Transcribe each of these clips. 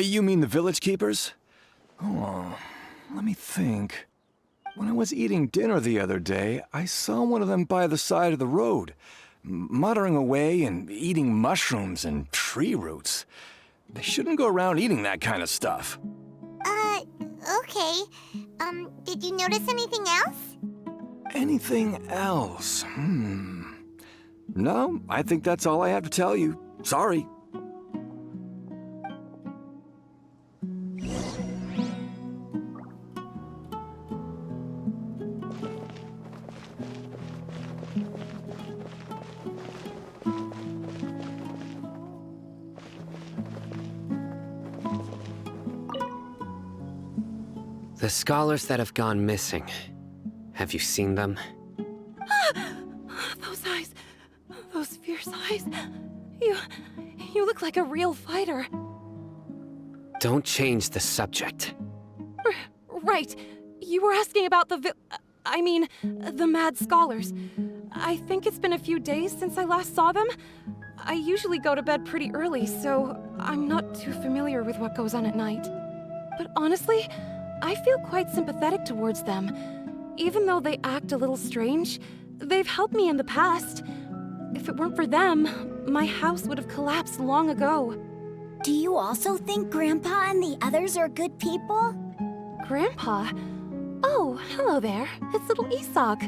You mean the village keepers? Oh, let me think. When I was eating dinner the other day, I saw one of them by the side of the road, muttering away and eating mushrooms and tree roots. They shouldn't go around eating that kind of stuff. Okay. Did you notice anything else? Anything else? No, I think that's all I have to tell you. Sorry. The scholars that have gone missing. Have you seen them? Those eyes. Those fierce eyes. You look like a real fighter. Don't change the subject. Right. You were asking about the mad scholars. I think it's been a few days since I last saw them. I usually go to bed pretty early, so I'm not too familiar with what goes on at night. But honestly, I feel quite sympathetic towards them. Even though they act a little strange, they've helped me in the past. If it weren't for them, my house would have collapsed long ago. Do you also think Grandpa and the others are good people? Grandpa? Oh, hello there. It's little Isak.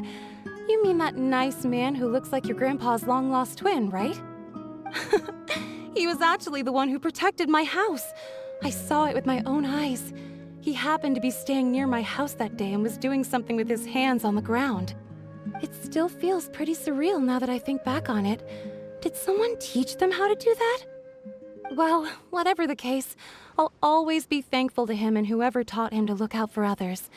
You mean that nice man who looks like your grandpa's long-lost twin, right? He was actually the one who protected my house. I saw it with my own eyes. He happened to be staying near my house that day and was doing something with his hands on the ground. It still feels pretty surreal now that I think back on it. Did someone teach them how to do that? Well, whatever the case, I'll always be thankful to him and whoever taught him to look out for others.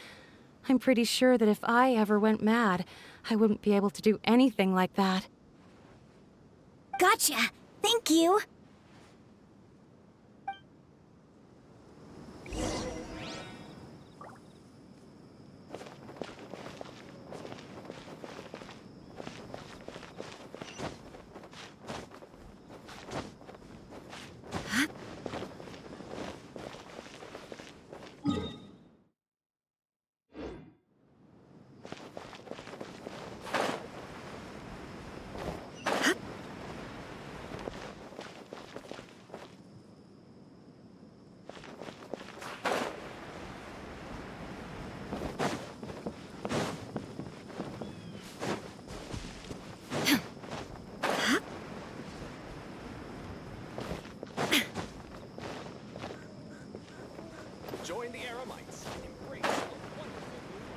I'm pretty sure that if I ever went mad, I wouldn't be able to do anything like that. Gotcha. Thank you. Join the Aramites. Embrace a wonderful new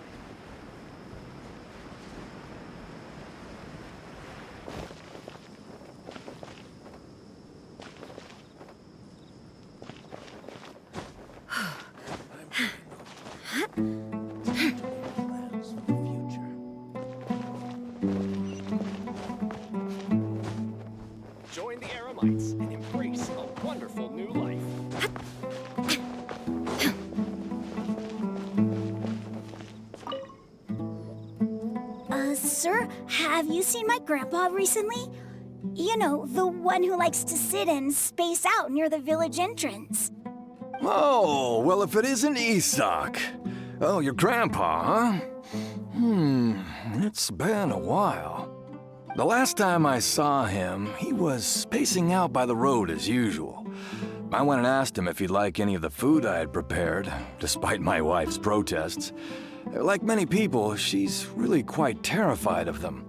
Plans for the future. Join the Aramites and embrace a wonderful new life. Sir, have you seen my grandpa recently? You know, the one who likes to sit and space out near the village entrance. Oh, well, if it isn't Isak. Oh, your grandpa, huh? It's been a while. The last time I saw him, he was spacing out by the road as usual. I went and asked him if he'd like any of the food I had prepared, despite my wife's protests. Like many people, she's really quite terrified of them.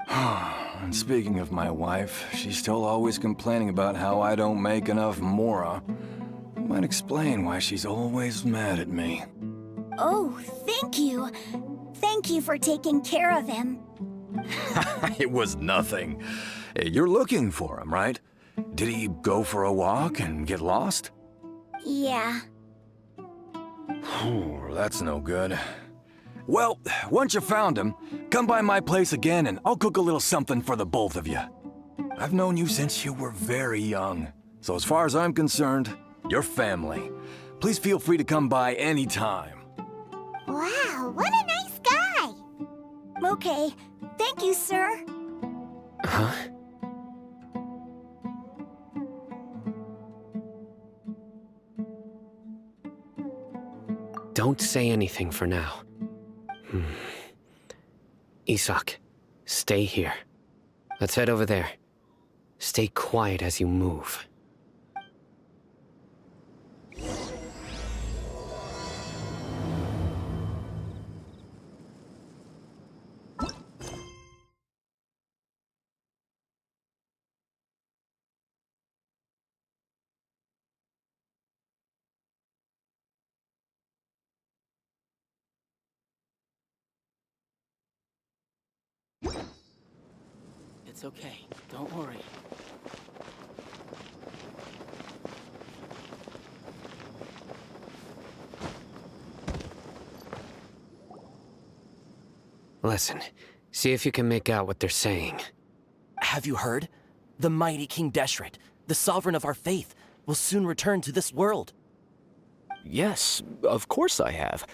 And speaking of my wife, she's still always complaining about how I don't make enough mora. Might explain why she's always mad at me. Oh, thank you. Thank you for taking care of him. It was nothing. You're looking for him, right? Did he go for a walk and get lost? Yeah. That's no good. Well, once you found him, come by my place again and I'll cook a little something for the both of you. I've known you since you were very young, so as far as I'm concerned, you're family. Please feel free to come by anytime. Wow, what a nice guy. Okay, thank you, sir. Huh? Don't say anything for now. Isak, stay here. Let's head over there. Stay quiet as you move. It's okay. Don't worry. Listen, see if you can make out what they're saying. Have you heard? The mighty King Deshret, the sovereign of our faith, will soon return to this world. Yes, of course I have.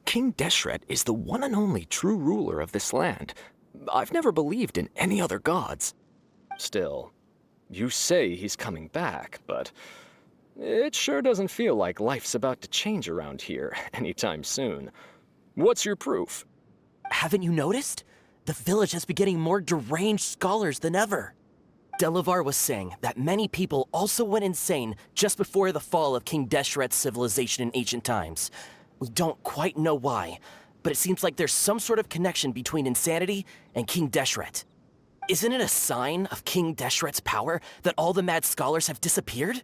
King Deshret is the one and only true ruler of this land. I've never believed in any other gods. Still, you say he's coming back, but it sure doesn't feel like life's about to change around here anytime soon. What's your proof? Haven't you noticed? The village has been getting more deranged scholars than ever. Delavar was saying that many people also went insane just before the fall of King Deshret's civilization in ancient times. We don't quite know why, but it seems like there's some sort of connection between insanity and King Deshret. Isn't it a sign of King Deshret's power that all the mad scholars have disappeared?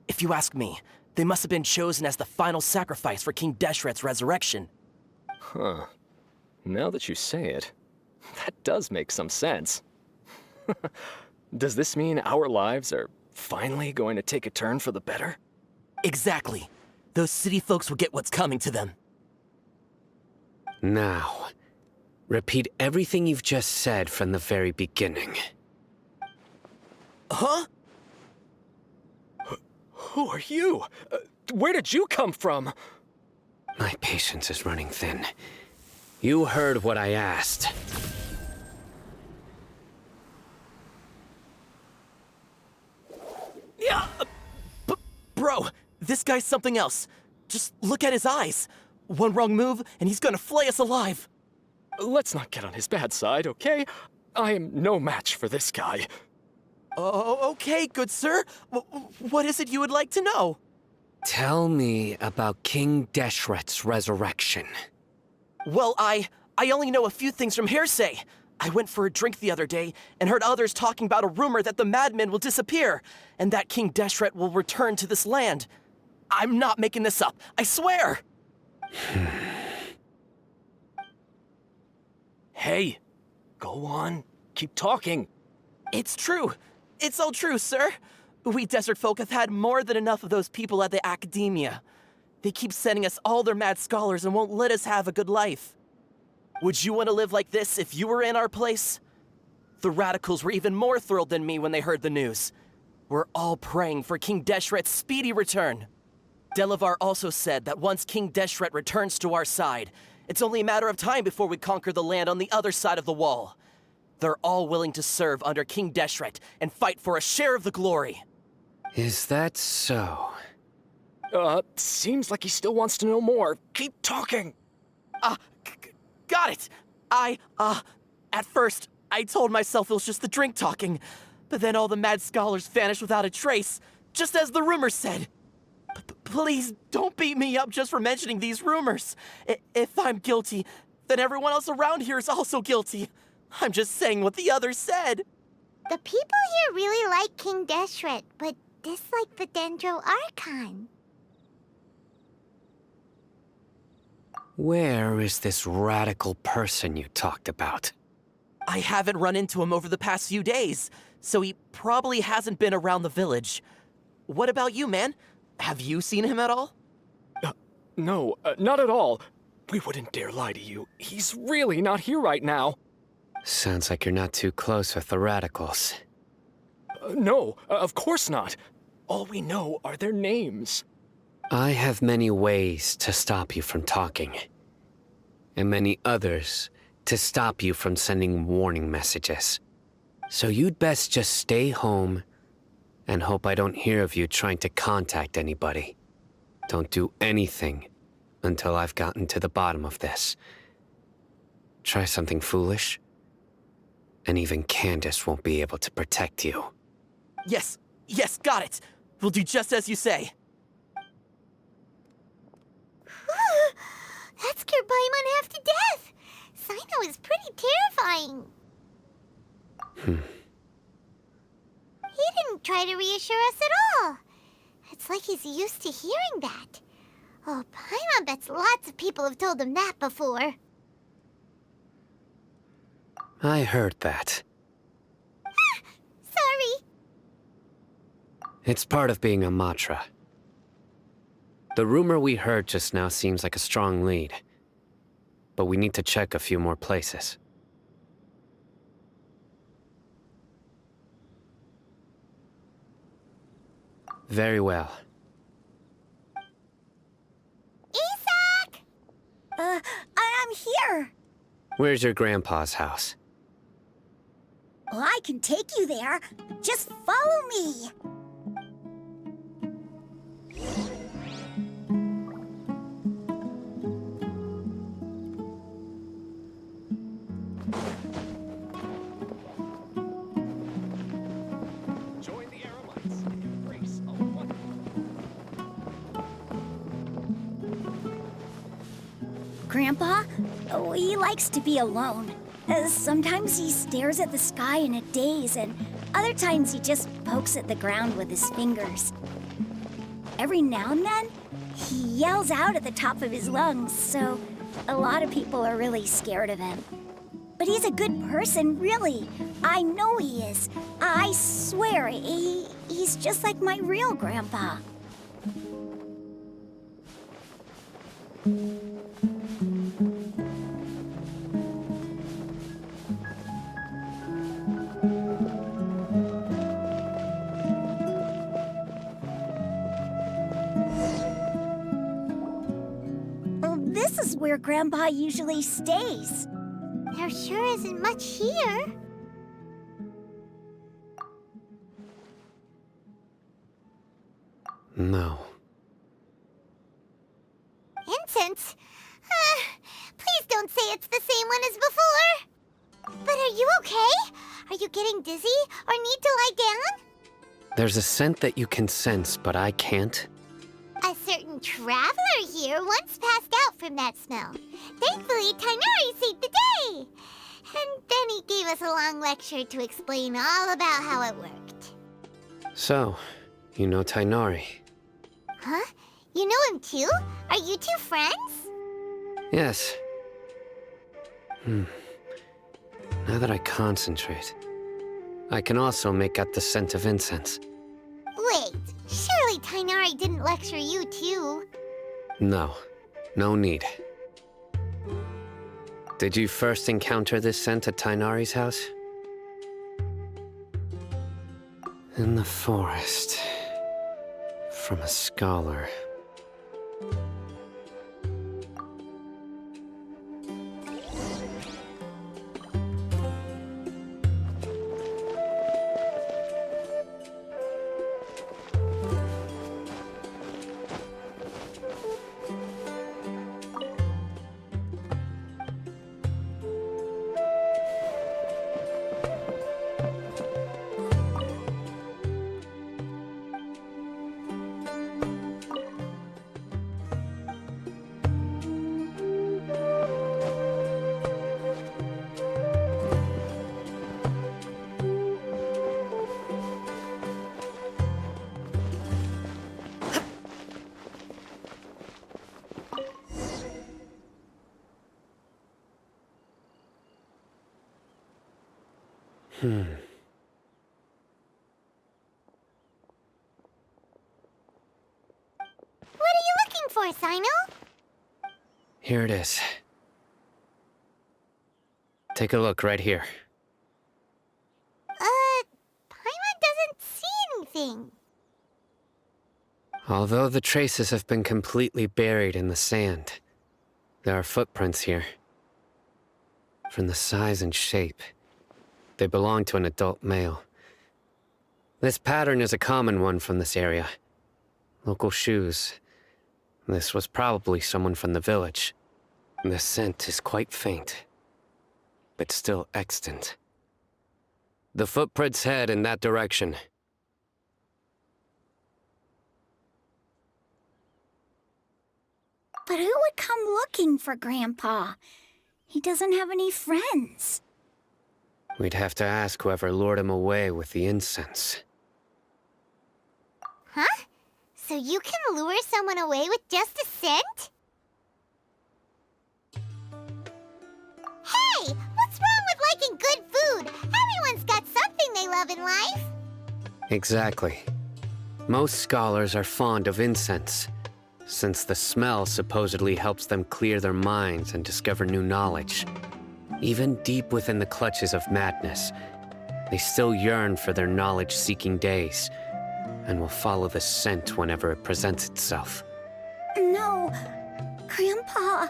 If you ask me, they must have been chosen as the final sacrifice for King Deshret's resurrection. Huh. Now that you say it, that does make some sense. Does this mean our lives are finally going to take a turn for the better? Exactly. Those city folks will get what's coming to them. Now, repeat everything you've just said from the very beginning. Huh? Who are you? Where did you come from? My patience is running thin. You heard what I asked. Yeah, bro, this guy's something else. Just look at his eyes. One wrong move, and he's gonna flay us alive. Let's not get on his bad side, okay? I am no match for this guy. Oh, okay, good sir. What is it you would like to know? Tell me about King Deshret's resurrection. Well, I only know a few things from hearsay. I went for a drink the other day and heard others talking about a rumor that the madmen will disappear and that King Deshret will return to this land. I'm not making this up, I swear! Hey, go on. Keep talking. It's true. It's all true, sir. We desert folk have had more than enough of those people at the academia. They keep sending us all their mad scholars and won't let us have a good life. Would you want to live like this if you were in our place? The radicals were even more thrilled than me when they heard the news. We're all praying for King Deshret's speedy return. Delavar also said that once King Deshret returns to our side, it's only a matter of time before we conquer the land on the other side of the wall. They're all willing to serve under King Deshret and fight for a share of the glory. Is that so? Seems like he still wants to know more. Keep talking. Got it! At first, I told myself it was just the drink talking, but then all the mad scholars vanished without a trace, just as the rumors said. Please, don't beat me up just for mentioning these rumors. If I'm guilty, then everyone else around here is also guilty. I'm just saying what the others said. The people here really like King Deshret, but dislike the Dendro Archon. Where is this radical person you talked about? I haven't run into him over the past few days, so he probably hasn't been around the village. What about you, man? Have you seen him at all? No, not at all. We wouldn't dare lie to you. He's really not here right now. Sounds like you're not too close with the radicals. No, of course not. All we know are their names. I have many ways to stop you from talking, and many others to stop you from sending warning messages. So you'd best just stay home and hope I don't hear of you trying to contact anybody. Don't do anything until I've gotten to the bottom of this. Try something foolish, and even Candace won't be able to protect you. Yes, got it. We'll do just as you say. That scared Paimon half to death. Sino is pretty terrifying. He didn't try to reassure us at all. It's like he's used to hearing that. Oh, Paimon bets lots of people have told him that before. I heard that. Sorry. It's part of being a Matra. The rumor we heard just now seems like a strong lead, but we need to check a few more places. Very well. Isak! I'm here. Where's your grandpa's house? Well, I can take you there. Just follow me. Join the Aramites and embrace a wonderful... Grandpa? Oh, he likes to be alone. Sometimes he stares at the sky in a daze, and other times he just pokes at the ground with his fingers. Every now and then, he yells out at the top of his lungs, so a lot of people are really scared of him. But he's a good person, really. I know he is. I swear, he's just like my real grandpa. This is where Grandpa usually stays. There sure isn't much here. No. Incense? Please don't say it's the same one as before. But are you okay? Are you getting dizzy or need to lie down? There's a scent that you can sense, but I can't. A certain traveler here once passed out from that smell. Thankfully, Tighnari saved the day. And then he gave us a long lecture to explain all about how it worked. So, you know Tighnari? Huh? You know him too? Are you two friends? Yes. Now that I concentrate, I can also make out the scent of incense. Wait, surely Tighnari didn't lecture you too? No, no need. Did you first encounter this scent at Tighnari's house? In the forest. From a scholar. What are you looking for, Sino? Here it is. Take a look right here. Paimon doesn't see anything. Although the traces have been completely buried in the sand, there are footprints here. From the size and shape, they belong to an adult male. This pattern is a common one from this area. Local shoes, This was probably someone from the village. The scent is quite faint, but still extant. The footprints head in that direction. But who would come looking for Grandpa? He doesn't have any friends. We'd have to ask whoever lured him away with the incense. Huh? So you can lure someone away with just a scent? Hey! What's wrong with liking good food? Everyone's got something they love in life. Exactly. Most scholars are fond of incense, since the smell supposedly helps them clear their minds and discover new knowledge. Even deep within the clutches of madness, they still yearn for their knowledge-seeking days, and will follow the scent whenever it presents itself. No, Grandpa.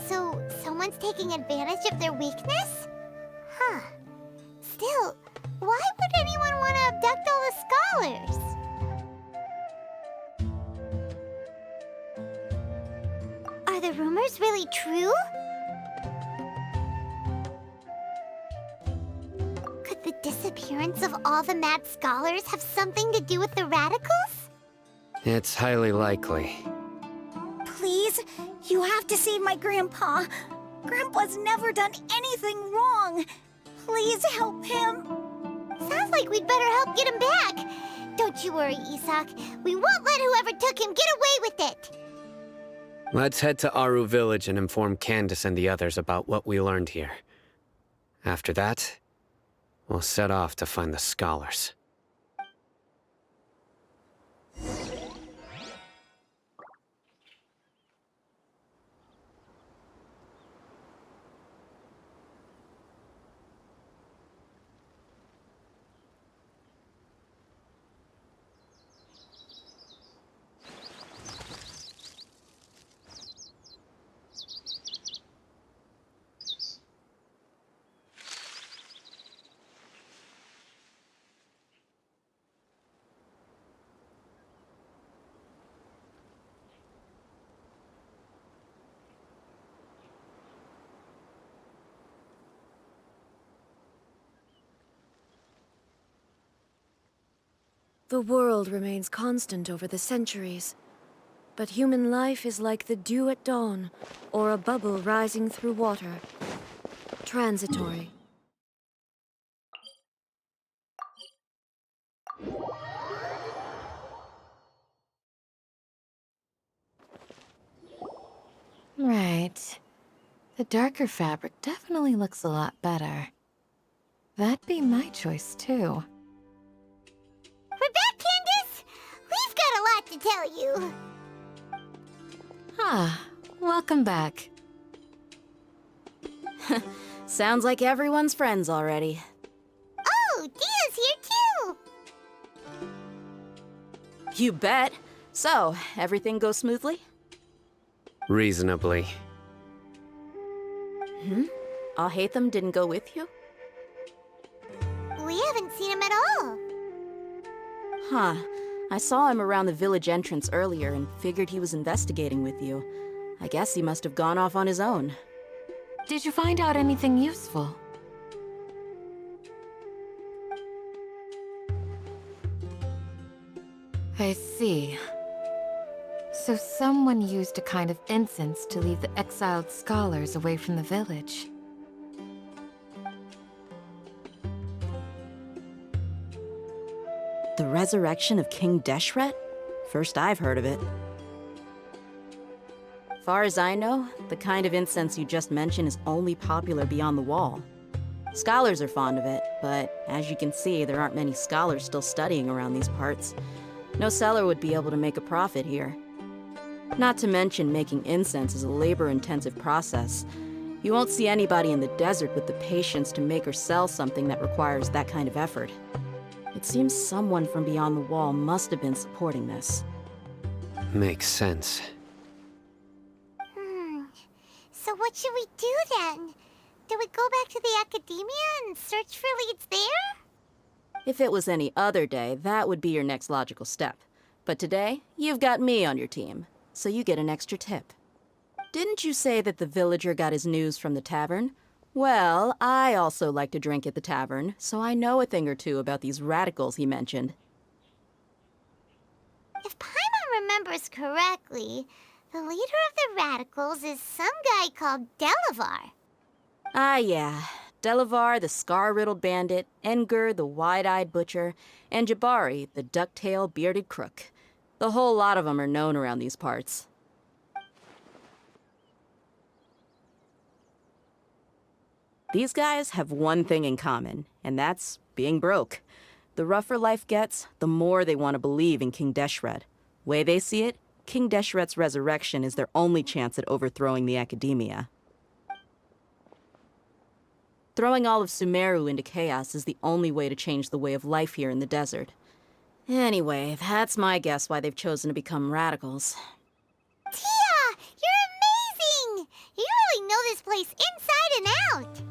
So, someone's taking advantage of their weakness? Huh. Still, why would anyone want to abduct all the scholars? Are the rumors really true? Could the disappearance of all the mad scholars have something to do with the radicals? It's highly likely. Please, you have to save my Grandpa. Grandpa's never done anything wrong. Please help him. Sounds like we'd better help get him back. Don't you worry, Isak. We won't let whoever took him get away with it. Let's head to Aru Village and inform Candace and the others about what we learned here. After that, we'll set off to find the scholars. The world remains constant over the centuries, but human life is like the dew at dawn, or a bubble rising through water. Transitory. Right. The darker fabric definitely looks a lot better. That'd be my choice, too. We're back, Candace! We've got a lot to tell you. Ah, welcome back. Sounds like everyone's friends already. Oh, Dia's here too! You bet. So, everything goes smoothly? Reasonably. Alhaitham didn't go with you? We haven't seen him at all. Huh. I saw him around the village entrance earlier and figured he was investigating with you. I guess he must have gone off on his own. Did you find out anything useful? I see. So someone used a kind of incense to lead the exiled scholars away from the village. The resurrection of King Deshret? First I've heard of it. Far as I know, the kind of incense you just mentioned is only popular beyond the wall. Scholars are fond of it, but as you can see, there aren't many scholars still studying around these parts. No seller would be able to make a profit here. Not to mention, making incense is a labor-intensive process. You won't see anybody in the desert with the patience to make or sell something that requires that kind of effort. It seems someone from beyond the wall must have been supporting this. Makes sense. So what should we do then? Do we go back to the academia and search for leads there? If it was any other day, that would be your next logical step. But today, you've got me on your team. so you get an extra tip. Didn't you say that the villager got his news from the tavern? Well, I also like to drink at the tavern, so I know a thing or two about these radicals he mentioned. If Paimon remembers correctly, the leader of the radicals is some guy called Delavar. Ah, yeah. Delavar, the scar-riddled bandit, Engur, the wide-eyed butcher, and Jabari, the duck-tailed bearded crook. The whole lot of them are known around these parts. These guys have one thing in common, and that's being broke. The rougher life gets, the more they want to believe in King Deshret. Way they see it, King Deshret's resurrection is their only chance at overthrowing the academia. Throwing all of Sumeru into chaos is the only way to change the way of life here in the desert. Anyway, that's my guess why they've chosen to become radicals. Tia! You're amazing! You really know this place inside and out!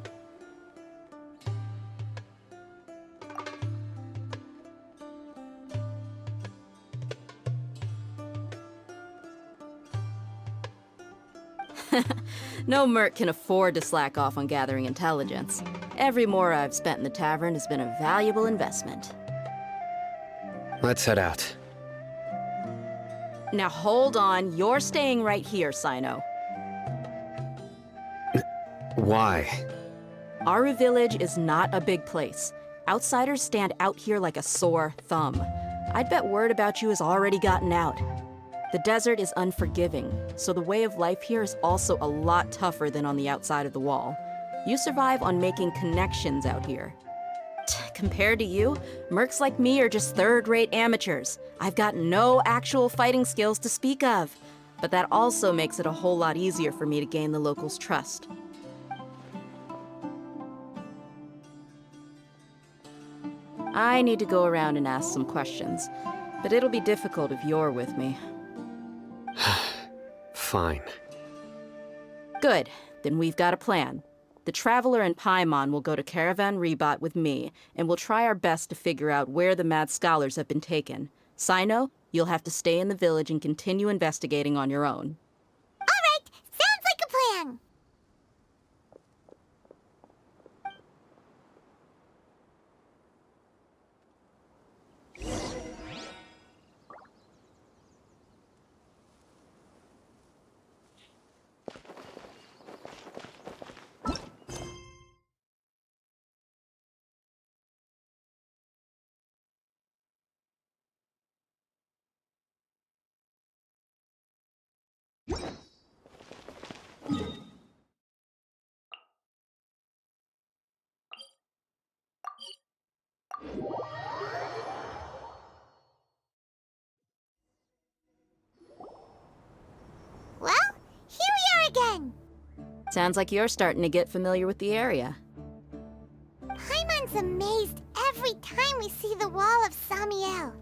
No merc can afford to slack off on gathering intelligence. Every mora I've spent in the tavern has been a valuable investment. Let's head out. Now hold on, you're staying right here, Sino. Why? Aru Village is not a big place. Outsiders stand out here like a sore thumb. I'd bet word about you has already gotten out. The desert is unforgiving, so the way of life here is also a lot tougher than on the outside of the wall. You survive on making connections out here. Compared to you, mercs like me are just third-rate amateurs. I've got no actual fighting skills to speak of, but that also makes it a whole lot easier for me to gain the locals' trust. I need to go around and ask some questions, but it'll be difficult if you're with me. Fine. Good. Then we've got a plan. The Traveler and Paimon will go to Caravan Rebat with me, and we'll try our best to figure out where the mad scholars have been taken. Sino, you'll have to stay in the village and continue investigating on your own. All right! Sounds like a plan! Well, here we are again! Sounds like you're starting to get familiar with the area. Paimon's amazed every time we see the wall of Samiel.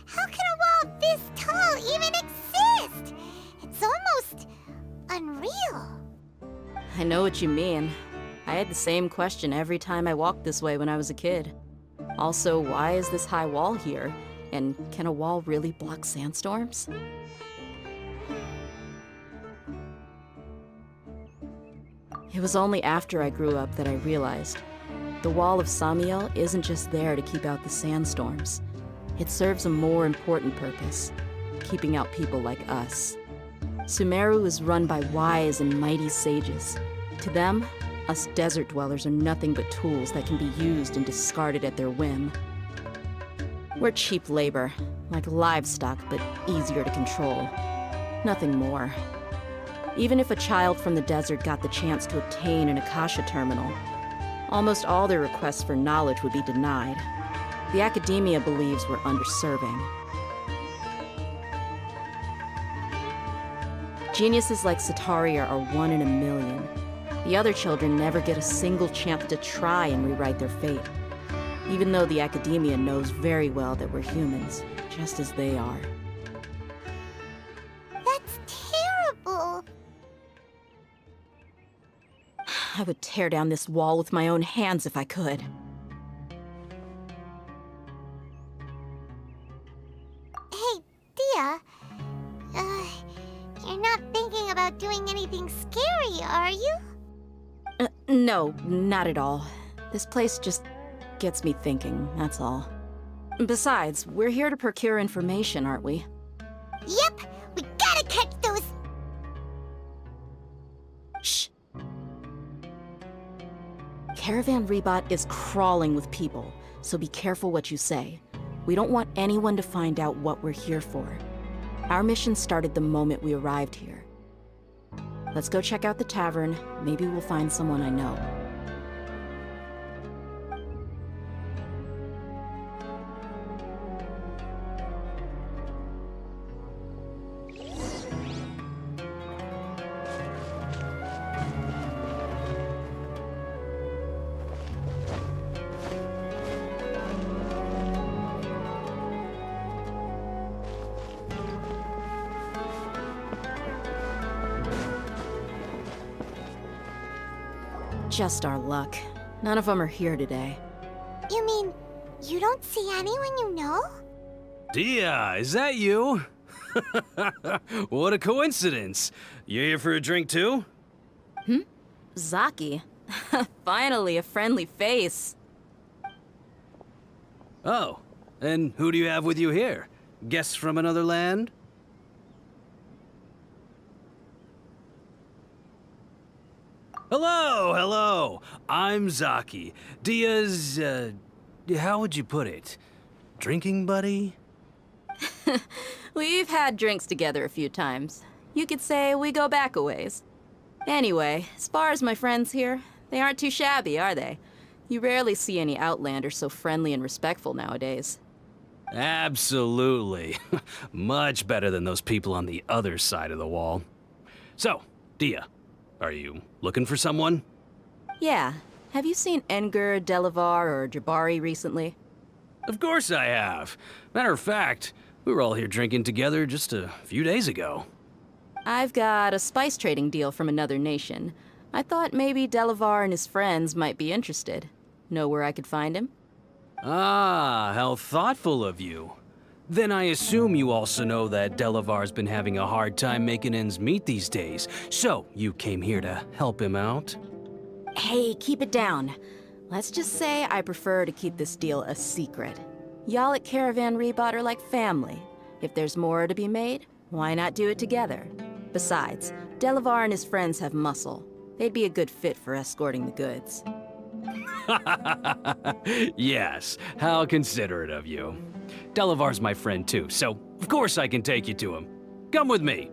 How can a wall this tall even exist? It's almost unreal. I know what you mean. I had the same question every time I walked this way when I was a kid. Also, why is this high wall here? And can a wall really block sandstorms? It was only after I grew up that I realized the Wall of Samiel isn't just there to keep out the sandstorms. It serves a more important purpose, keeping out people like us. Sumeru is run by wise and mighty sages. To them, us desert dwellers are nothing but tools that can be used and discarded at their whim. We're cheap labor, like livestock, but easier to control. Nothing more. Even if a child from the desert got the chance to obtain an Akasha terminal, almost all their requests for knowledge would be denied. The academia believes we're underserving. Geniuses like Sataria are one in a million. The other children never get a single chance to try and rewrite their fate, even though the academia knows very well that we're humans, just as they are. That's terrible. I would tear down this wall with my own hands if I could. Hey, Dia. thinking about doing anything scary, are you? No, not at all. This place just gets me thinking, that's all. Besides, we're here to procure information, aren't we? Yep, we gotta catch those... Shh. Caravan Rebot is crawling with people, so be careful what you say. We don't want anyone to find out what we're here for. Our mission started the moment we arrived here. Let's go check out the tavern. Maybe we'll find someone I know. Just our luck. None of them are here today. You mean, you don't see anyone you know? Dia, is that you? What a coincidence. You here for a drink too? Zaki. Finally, a friendly face. Oh, and who do you have with you here? Guests from another land? Hello, hello. I'm Zaki. Dia's, how would you put it? Drinking buddy? We've had drinks together a few times. You could say we go back a ways. Anyway, as far as my friends here, they aren't too shabby, are they? You rarely see any Outlanders so friendly and respectful nowadays. Absolutely. Much better than those people on the other side of the wall. So, Dia, are you looking for someone? Yeah. Have you seen Enger, Delavar, or Jabari recently? Of course I have. Matter of fact, we were all here drinking together just a few days ago. I've got a spice trading deal from another nation. I thought maybe Delavar and his friends might be interested. Know where I could find him? Ah, how thoughtful of you. Then I assume you also know that Delavar's been having a hard time making ends meet these days, so you came here to help him out? Hey, keep it down. Let's just say I prefer to keep this deal a secret. Y'all at Caravan Rebot are like family. If there's more to be made, why not do it together? Besides, Delavar and his friends have muscle. They'd be a good fit for escorting the goods. Yes, how considerate of you. Delavar's my friend too, so of course I can take you to him. Come with me.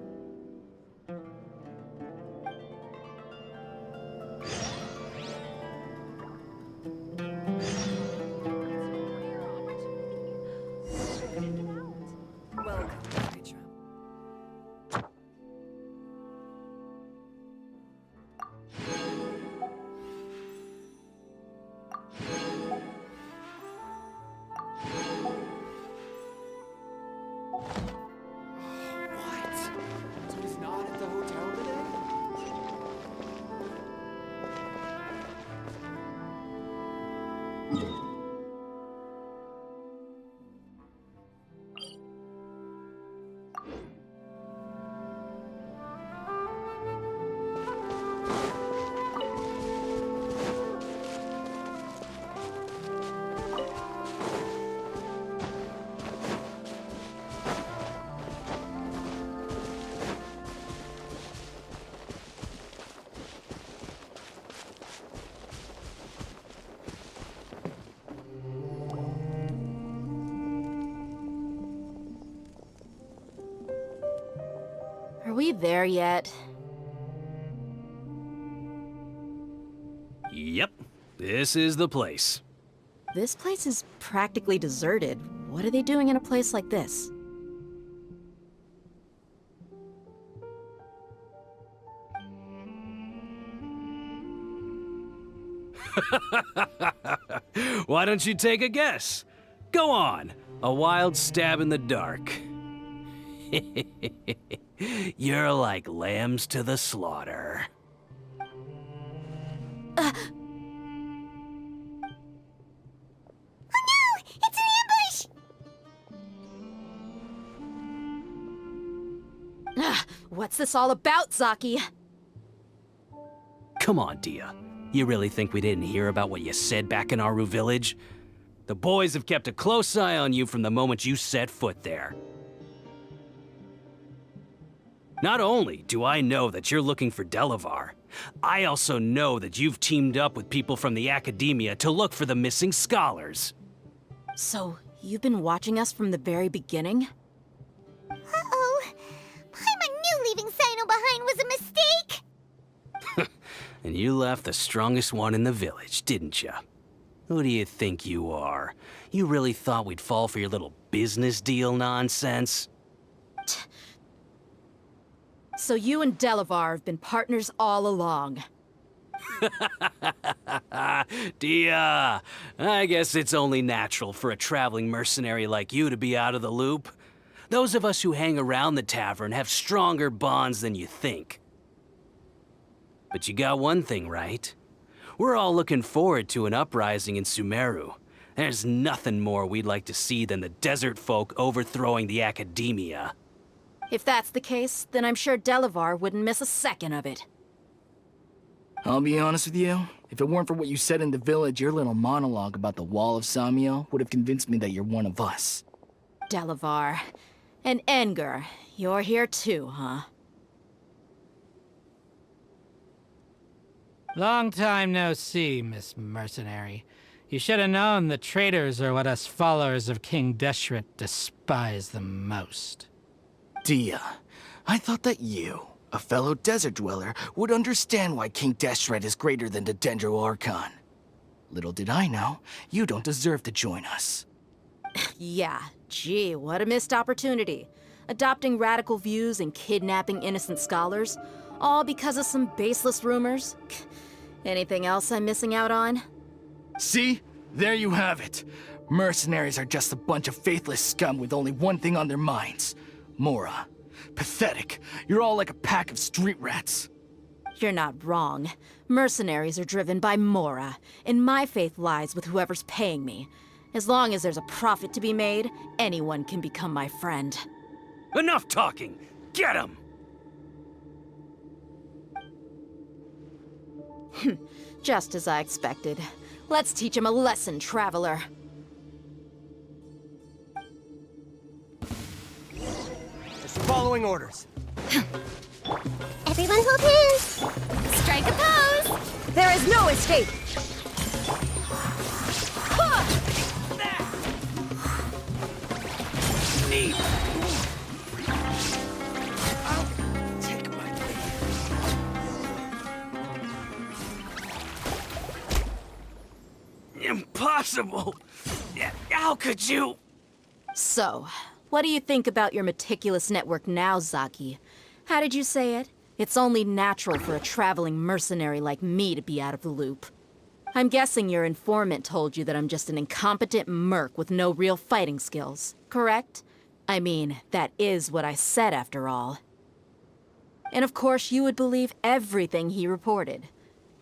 Are we there yet? Yep, this is the place. This place is practically deserted. What are they doing in a place like this? Why don't you take a guess? Go on, a wild stab in the dark. You're like lambs to the slaughter. Oh no! It's an ambush! What's this all about, Zaki? Come on, Dia. You really think we didn't hear about what you said back in Aru village? The boys have kept a close eye on you from the moment you set foot there. Not only do I know that you're looking for Delavar, I also know that you've teamed up with people from the Academia to look for the missing scholars. So, you've been watching us from the very beginning? Uh-oh. Paimon knew leaving Sino behind was a mistake! And you left the strongest one in the village, didn't you? Who do you think you are? You really thought we'd fall for your little business deal nonsense? So you and Delavar have been partners all along. Dia, I guess it's only natural for a traveling mercenary like you to be out of the loop. Those of us who hang around the tavern have stronger bonds than you think. But you got one thing right. We're all looking forward to an uprising in Sumeru. There's nothing more we'd like to see than the desert folk overthrowing the Academia. If that's the case, then I'm sure Delavar wouldn't miss a second of it. I'll be honest with you. If it weren't for what you said in the village, your little monologue about the Wall of Samiel would have convinced me that you're one of us. Delavar. And Engar, you're here too, huh? Long time no see, Miss Mercenary. You should have known the traitors are what us followers of King Deshret despise the most. Dia, I thought that you, a fellow desert dweller, would understand why King Deshret is greater than the Sumeru Archon. Little did I know, you don't deserve to join us. Yeah, gee, what a missed opportunity. Adopting radical views and kidnapping innocent scholars, all because of some baseless rumors. Anything else I'm missing out on? See? There you have it. Mercenaries are just a bunch of faithless scum with only one thing on their minds. Mora. Pathetic. You're all like a pack of street rats. You're not wrong. Mercenaries are driven by Mora, and my faith lies with whoever's paying me. As long as there's a profit to be made, anyone can become my friend. Enough talking! Get him! Just as I expected. Let's teach him a lesson, traveler. Just following orders. Everyone hold hands! Strike a pose! There is no escape! Neat. I'll take my leave. Impossible! How could you? So, what do you think about your meticulous network now, Zaki? How did you say it? It's only natural for a traveling mercenary like me to be out of the loop. I'm guessing your informant told you that I'm just an incompetent merc with no real fighting skills, correct? I mean, that is what I said after all. And of course you would believe everything he reported.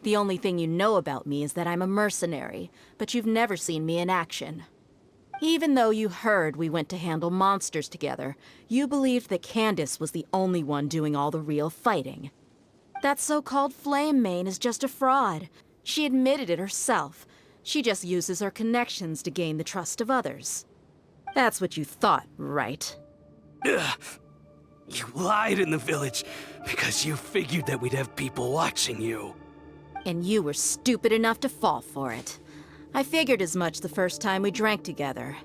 The only thing you know about me is that I'm a mercenary, but you've never seen me in action. Even though you heard we went to handle monsters together, you believed that Candace was the only one doing all the real fighting. That so-called Flame Mane is just a fraud. She admitted it herself. She just uses her connections to gain the trust of others. That's what you thought, right? Ugh. You lied in the village because you figured that we'd have people watching you. And you were stupid enough to fall for it. I figured as much the first time we drank together.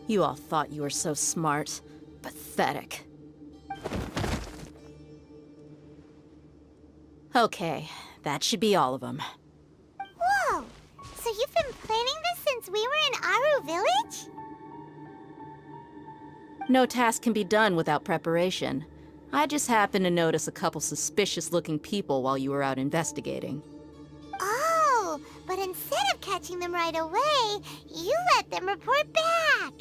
You all thought you were so smart. Pathetic. Okay, that should be all of them. Whoa! So you've been planning this since we were in Aru village? No task can be done without preparation. I just happened to notice a couple suspicious-looking people while you were out investigating. Oh, but instead of catching them right away, you let them report back.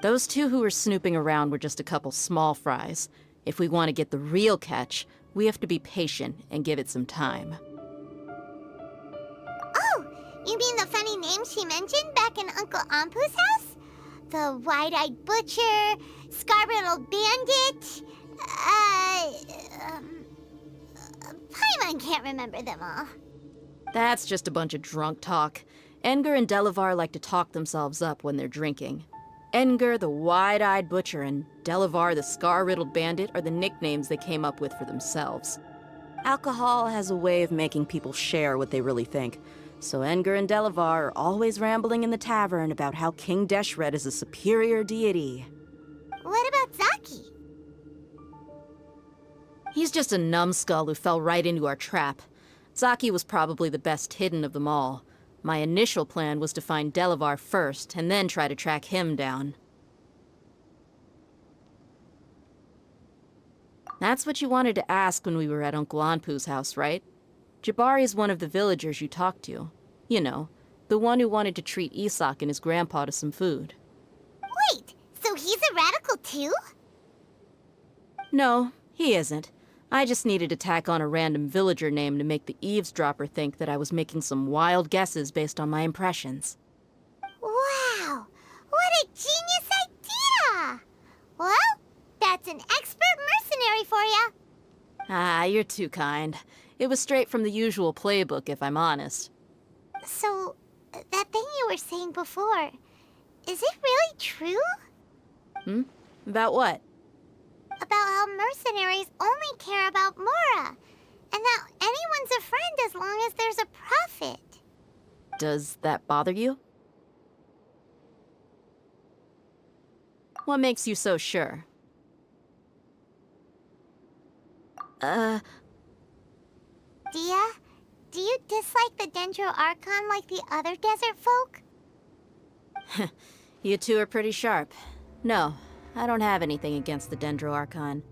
Those two who were snooping around were just a couple small fries. If we want to get the real catch, we have to be patient and give it some time. Oh, you mean the funny name she mentioned back in Uncle Ampu's house? The wide-eyed butcher, scar-riddled bandit, Paimon can't remember them all. That's just a bunch of drunk talk. Edgar and Delavar like to talk themselves up when they're drinking. Edgar, the wide-eyed butcher, and Delavar, the scar-riddled bandit, are the nicknames they came up with for themselves. Alcohol has a way of making people share what they really think, so Edgar and Delavar are always rambling in the tavern about how King Deshret is a superior deity. What about Zaki? He's just a numbskull who fell right into our trap. Zaki was probably the best hidden of them all. My initial plan was to find Delavar first, and then try to track him down. That's what you wanted to ask when we were at Uncle Anpu's house, right? Jabari is one of the villagers you talked to. You know, the one who wanted to treat Isak and his grandpa to some food. Wait, so he's a radical too? No, he isn't. I just needed to tack on a random villager name to make the eavesdropper think that I was making some wild guesses based on my impressions. Wow, what a genius idea! Well, that's an expert mercenary for ya. Ah, you're too kind. It was straight from the usual playbook, if I'm honest. So, that thing you were saying before, is it really true? About what? About how mercenaries only care about Mora, and that anyone's a friend as long as there's a profit. Does that bother you? What makes you so sure? Dia, do you dislike the Dendro Archon like the other desert folk? You two are pretty sharp. No, I don't have anything against the Dendro Archon.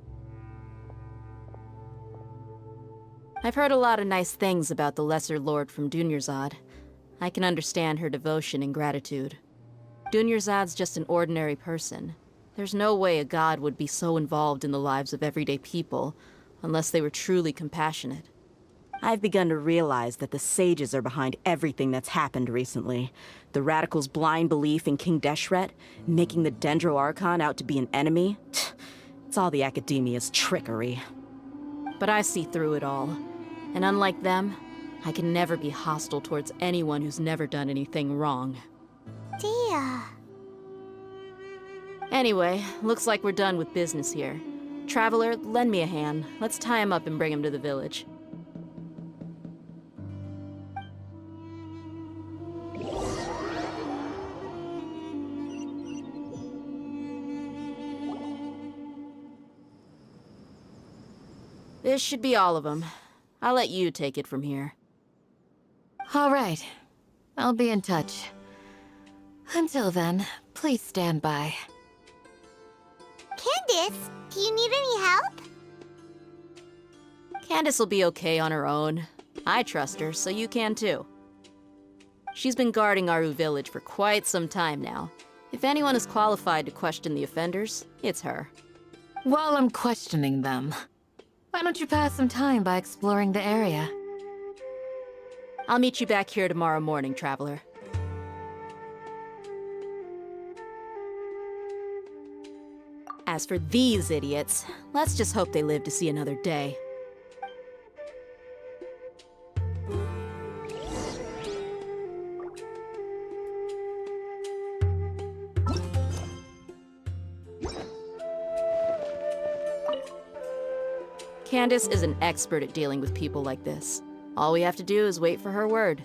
I've heard a lot of nice things about the Lesser Lord from Dunyarzad. I can understand her devotion and gratitude. Dunyarzad's just an ordinary person. There's no way a god would be so involved in the lives of everyday people, unless they were truly compassionate. I've begun to realize that the sages are behind everything that's happened recently. The radicals' blind belief in King Deshret, making the Dendro Archon out to be an enemy. It's all the academia's trickery. But I see through it all. And unlike them, I can never be hostile towards anyone who's never done anything wrong. Dia. Anyway, looks like we're done with business here. Traveler, lend me a hand. Let's tie him up and bring him to the village. This should be all of them. I'll let you take it from here. All right. I'll be in touch. Until then, please stand by. Candace, do you need any help? Candace will be okay on her own. I trust her, so you can too. She's been guarding Aru Village for quite some time now. If anyone is qualified to question the offenders, it's her. While I'm questioning them, why don't you pass some time by exploring the area? I'll meet you back here tomorrow morning, Traveler. As for these idiots, let's just hope they live to see another day. Candace is an expert at dealing with people like this. All we have to do is wait for her word.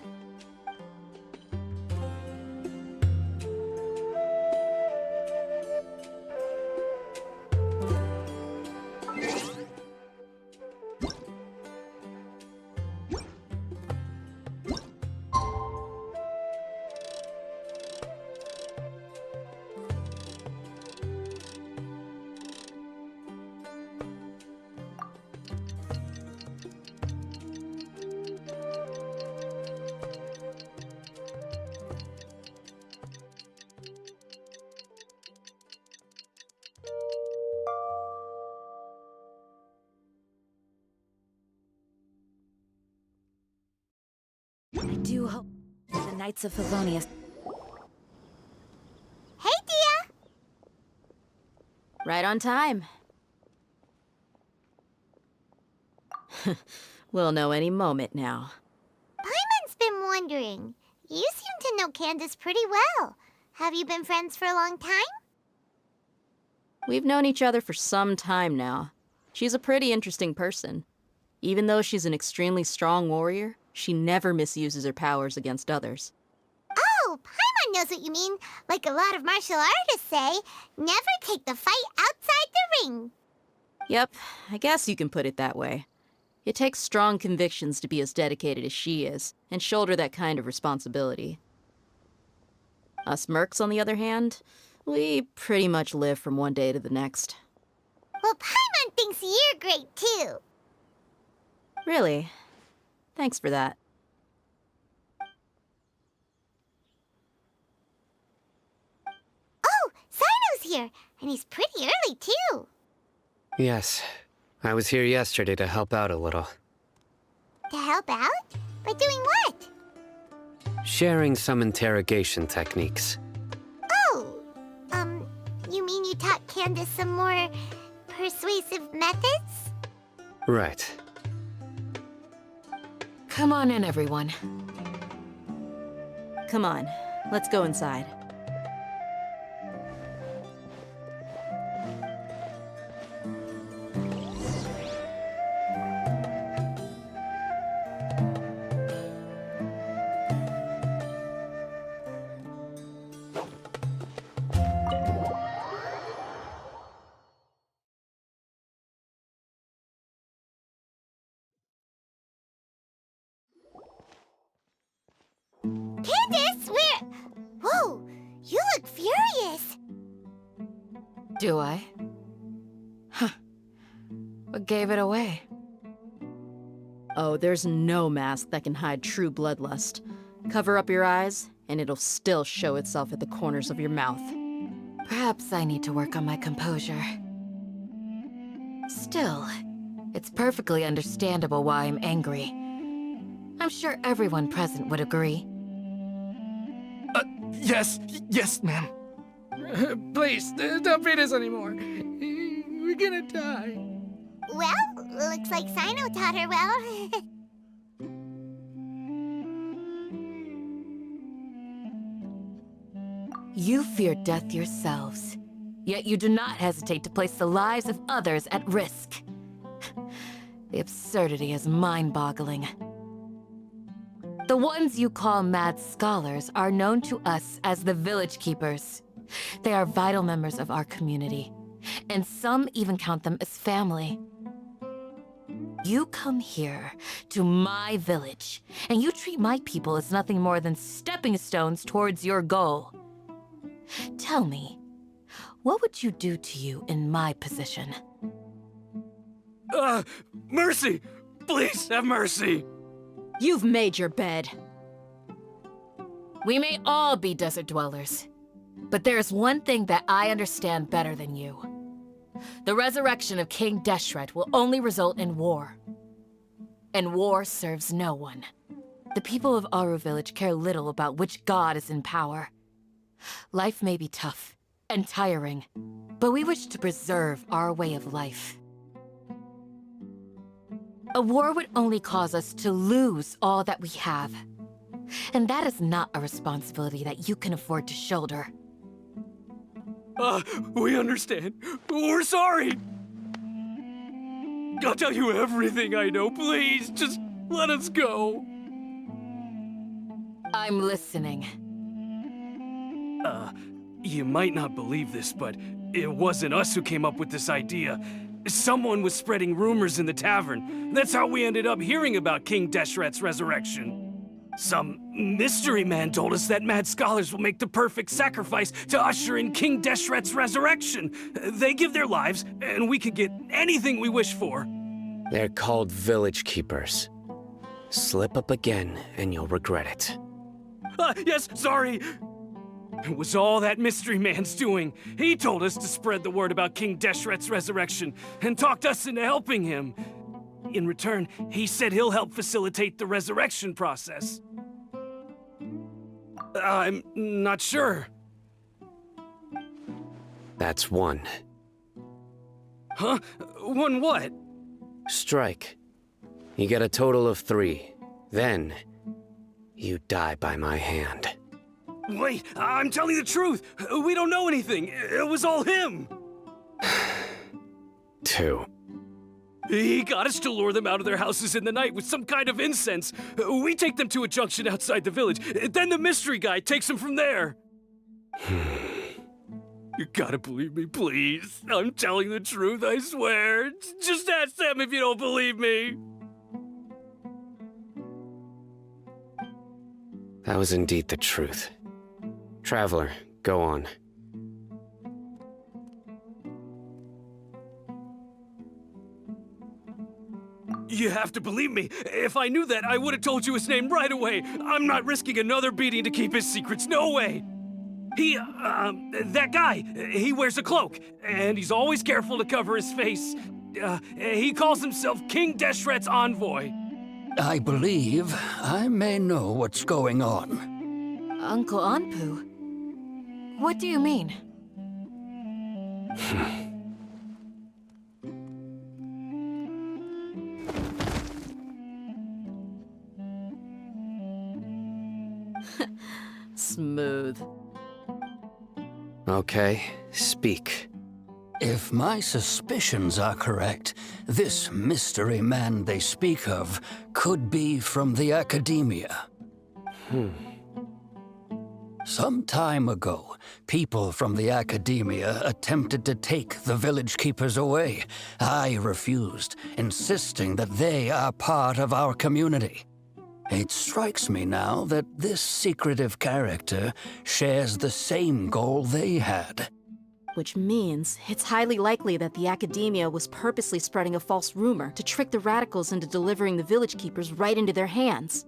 I do hope the Knights of Favonius. Hey, Dia! Right on time. We'll know any moment now. Paimon's been wondering. You seem to know Candace pretty well. Have you been friends for a long time? We've known each other for some time now. She's a pretty interesting person. Even though she's an extremely strong warrior, she never misuses her powers against others. Oh, Paimon knows what you mean. Like a lot of martial artists say, never take the fight outside the ring. Yep, I guess you can put it that way. It takes strong convictions to be as dedicated as she is, and shoulder that kind of responsibility. Us mercs, on the other hand, we pretty much live from one day to the next. Well, Paimon thinks you're great, too. Really? Thanks for that. Oh, Sino's here, and he's pretty early, too. Yes. I was here yesterday to help out a little. To help out? By doing what? Sharing some interrogation techniques. Oh, you mean you taught Candace some more persuasive methods? Right. Come on in, everyone. Come on, let's go inside. Candace, where... Whoa, you look furious. Do I? Huh. What gave it away? Oh, there's no mask that can hide true bloodlust. Cover up your eyes, and it'll still show itself at the corners of your mouth. Perhaps I need to work on my composure. Still, it's perfectly understandable why I'm angry. I'm sure everyone present would agree. Yes, ma'am. Please, don't beat us anymore. We're gonna die. Well, looks like Sino taught her well. You fear death yourselves, yet you do not hesitate to place the lives of others at risk. The absurdity is mind-boggling. The ones you call mad scholars are known to us as the Village Keepers. They are vital members of our community, and some even count them as family. You come here, to my village, and you treat my people as nothing more than stepping stones towards your goal. Tell me, what would you do to you in my position? Mercy! Please have mercy! You've made your bed. We may all be desert dwellers, but there is one thing that I understand better than you. The resurrection of King Deshret will only result in war. And war serves no one. The people of Aru Village care little about which god is in power. Life may be tough and tiring, but we wish to preserve our way of life. A war would only cause us to lose all that we have. And that is not a responsibility that you can afford to shoulder. We understand. We're sorry. I'll tell you everything I know. Please, just let us go. I'm listening. You might not believe this, but it wasn't us who came up with this idea. Someone was spreading rumors in the tavern. That's how we ended up hearing about King Deshret's resurrection. Some mystery man told us that mad scholars will make the perfect sacrifice to usher in King Deshret's resurrection. They give their lives, and we can get anything we wish for. They're called Village Keepers. Slip up again, and you'll regret it. Yes, sorry. It was all that mystery man's doing. He told us to spread the word about King Deshret's resurrection, and talked us into helping him. In return, he said he'll help facilitate the resurrection process. I'm not sure. That's one. Huh? One what? Strike. You get a total of 3. Then, you die by my hand. Wait, I'm telling the truth! We don't know anything! It was all him! 2. He got us to lure them out of their houses in the night with some kind of incense. We take them to a junction outside the village. Then the mystery guy takes them from there. You gotta believe me, please. I'm telling the truth, I swear. Just ask them if you don't believe me. That was indeed the truth. Traveler, go on. You have to believe me. If I knew that, I would have told you his name right away. I'm not risking another beating to keep his secrets. No way. That guy, he wears a cloak, and he's always careful to cover his face. He calls himself King Deshret's envoy. I believe I may know what's going on. Uncle Anpu? What do you mean? Smooth. Okay, speak. If my suspicions are correct, this mystery man they speak of could be from the Academia. Some time ago, people from the Academia attempted to take the village keepers away. I refused, insisting that they are part of our community. It strikes me now that this secretive character shares the same goal they had. Which means it's highly likely that the Academia was purposely spreading a false rumor to trick the radicals into delivering the village keepers right into their hands.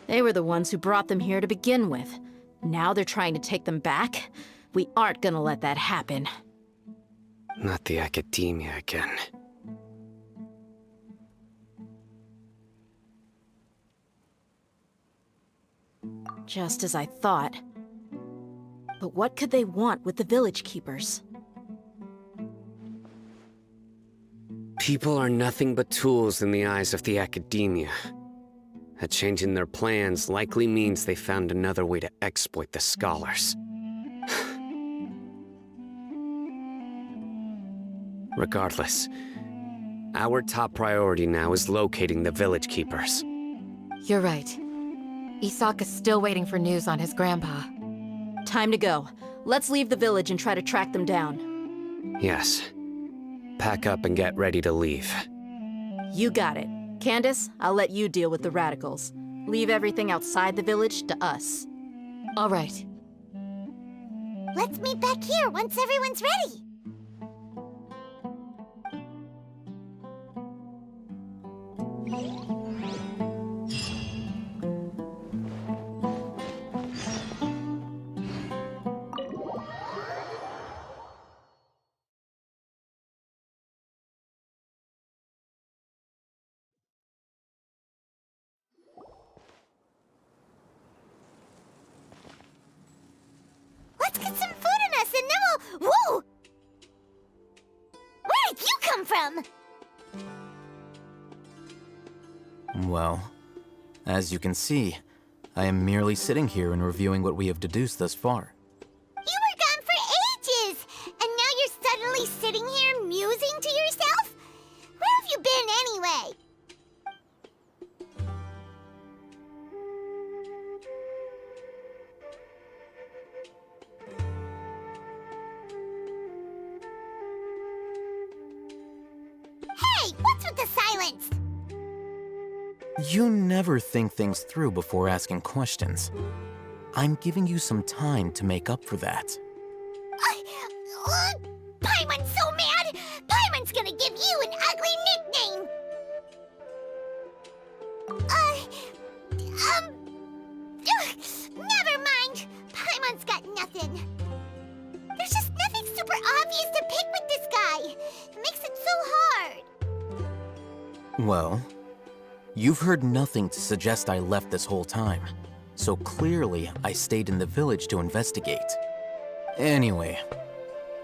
They were the ones who brought them here to begin with. Now they're trying to take them back? We aren't gonna let that happen. Not the Academia again. Just as I thought. But what could they want with the village keepers? People are nothing but tools in the eyes of the Academia. A change in their plans likely means they found another way to exploit the scholars. Regardless, our top priority now is locating the village keepers. You're right. Isak is still waiting for news on his grandpa. Time to go. Let's leave the village and try to track them down. Yes. Pack up and get ready to leave. You got it. Candace, I'll let you deal with the radicals. Leave everything outside the village to us. All right. Let's meet back here once everyone's ready. Let's get some food in us and then we'll... Whoa! Where did you come from? Well, as you can see, I am merely sitting here and reviewing what we have deduced thus far. You were gone for ages! And now you're suddenly sitting here musing to yourself? Where have you been anyway? Hey, what's with the silence? You never think things through before asking questions. I'm giving you some time to make up for that. Paimon's so mad! Paimon's gonna give you an ugly nickname! Never mind. Paimon's got nothing. There's just nothing super obvious to pick with this guy. It makes it so hard. Well, you've heard nothing to suggest I left this whole time, so clearly I stayed in the village to investigate. Anyway,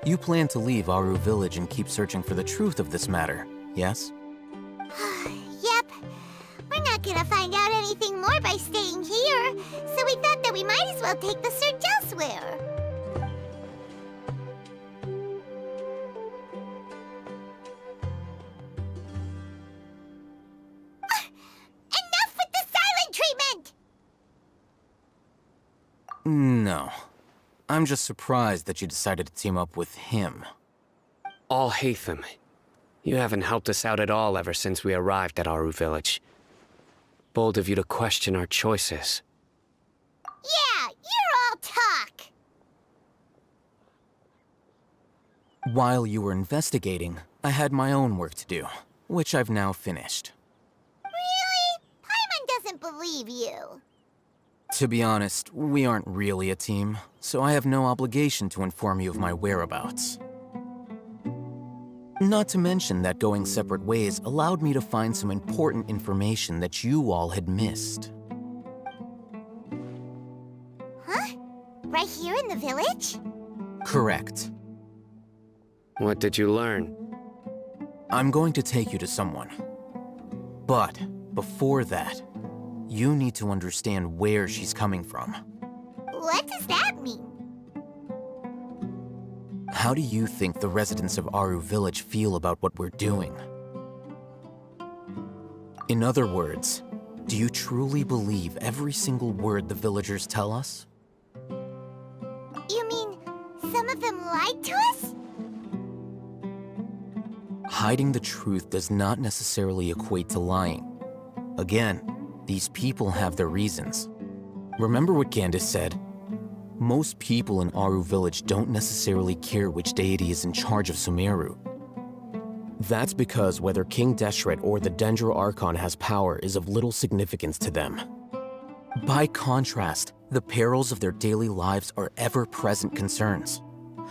you plan to leave Aru village and keep searching for the truth of this matter, yes? Yep. We're not gonna find out anything more by staying here, so we thought that we might as well take the search elsewhere. Enough with the silent treatment! No. I'm just surprised that you decided to team up with him. Alhaitham, you haven't helped us out at all ever since we arrived at Aru Village. Bold of you to question our choices. Yeah, you're all talk! While you were investigating, I had my own work to do, which I've now finished. Really? Paimon doesn't believe you. To be honest, we aren't really a team, so I have no obligation to inform you of my whereabouts. Not to mention that going separate ways allowed me to find some important information that you all had missed. Huh? Right here in the village? Correct. What did you learn? I'm going to take you to someone. But before that, you need to understand where she's coming from. What does that mean? How do you think the residents of Aru Village feel about what we're doing? In other words, do you truly believe every single word the villagers tell us? You mean some of them lied to us? Hiding the truth does not necessarily equate to lying. Again, these people have their reasons. Remember what Gandis said? Most people in Aru Village don't necessarily care which deity is in charge of Sumeru. That's because whether King Deshret or the Sumeru Archon has power is of little significance to them. By contrast, the perils of their daily lives are ever-present concerns.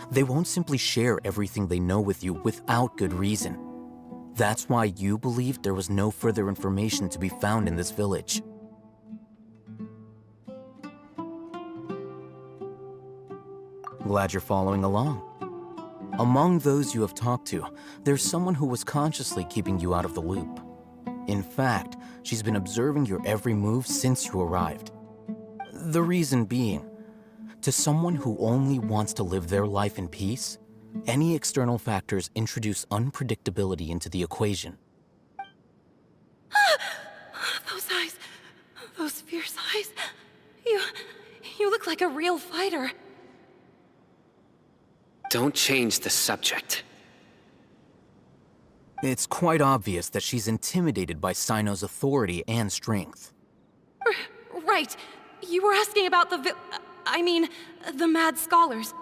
They won't simply share everything they know with you without good reason. That's why you believed there was no further information to be found in this village. Glad you're following along. Among those you have talked to, there's someone who was consciously keeping you out of the loop. In fact, she's been observing your every move since you arrived. The reason being, to someone who only wants to live their life in peace, any external factors introduce unpredictability into the equation. Those eyes. Those fierce eyes. You look like a real fighter. Don't change the subject. It's quite obvious that she's intimidated by Sino's authority and strength. Right. You were asking about the mad scholars.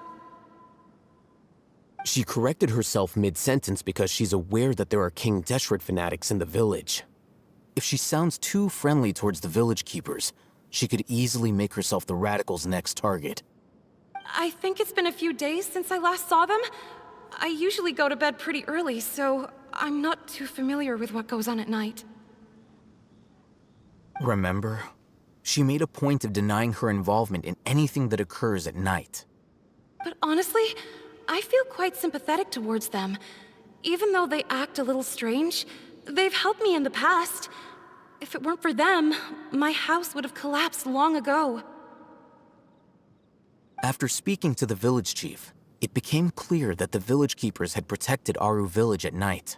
She corrected herself mid-sentence because she's aware that there are King Deshret fanatics in the village. If she sounds too friendly towards the village keepers, she could easily make herself the radicals' next target. I think it's been a few days since I last saw them. I usually go to bed pretty early, so I'm not too familiar with what goes on at night. Remember? She made a point of denying her involvement in anything that occurs at night. But honestly, I feel quite sympathetic towards them. Even though they act a little strange, they've helped me in the past. If it weren't for them, my house would have collapsed long ago. After speaking to the village chief, it became clear that the village keepers had protected Aru Village at night.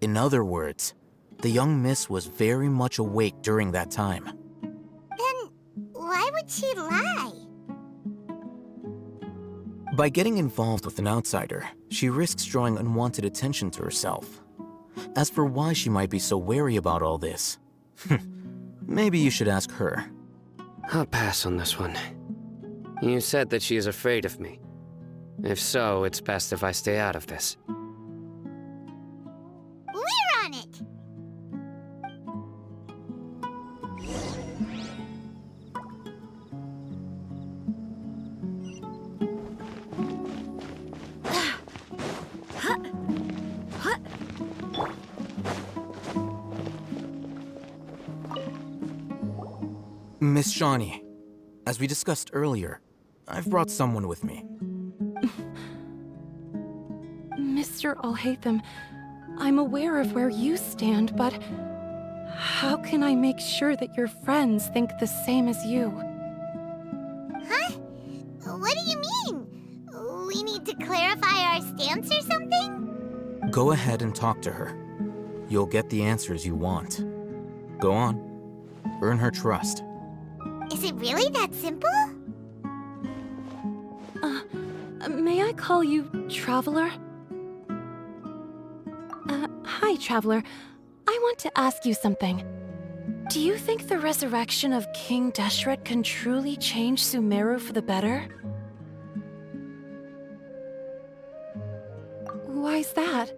In other words, the young miss was very much awake during that time. Then why would she lie? By getting involved with an outsider, she risks drawing unwanted attention to herself. As for why she might be so wary about all this, maybe you should ask her. I'll pass on this one. You said that she is afraid of me. If so, it's best if I stay out of this. We're on it! Miss Shawnee, as we discussed earlier, I've brought someone with me. Mr. Alhaitham, I'm aware of where you stand, but how can I make sure that your friends think the same as you? Huh? What do you mean? We need to clarify our stance or something? Go ahead and talk to her. You'll get the answers you want. Go on. Earn her trust. Is it really that simple? May I call you Traveler? Hi, Traveler. I want to ask you something. Do you think the resurrection of King Deshret can truly change Sumeru for the better? Why's that?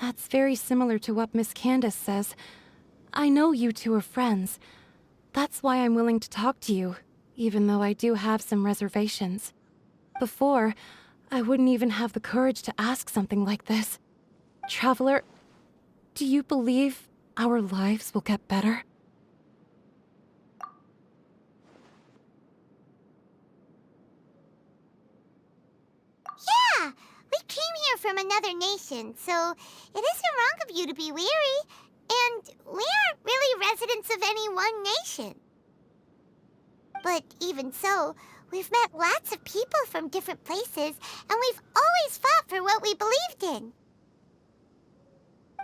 That's very similar to what Miss Candace says. I know you two are friends. That's why I'm willing to talk to you, even though I do have some reservations. Before, I wouldn't even have the courage to ask something like this. Traveler, do you believe our lives will get better? Yeah! We came here from another nation, so it isn't wrong of you to be weary. And we aren't really residents of any one nation. But even so, we've met lots of people from different places, and we've always fought for what we believed in.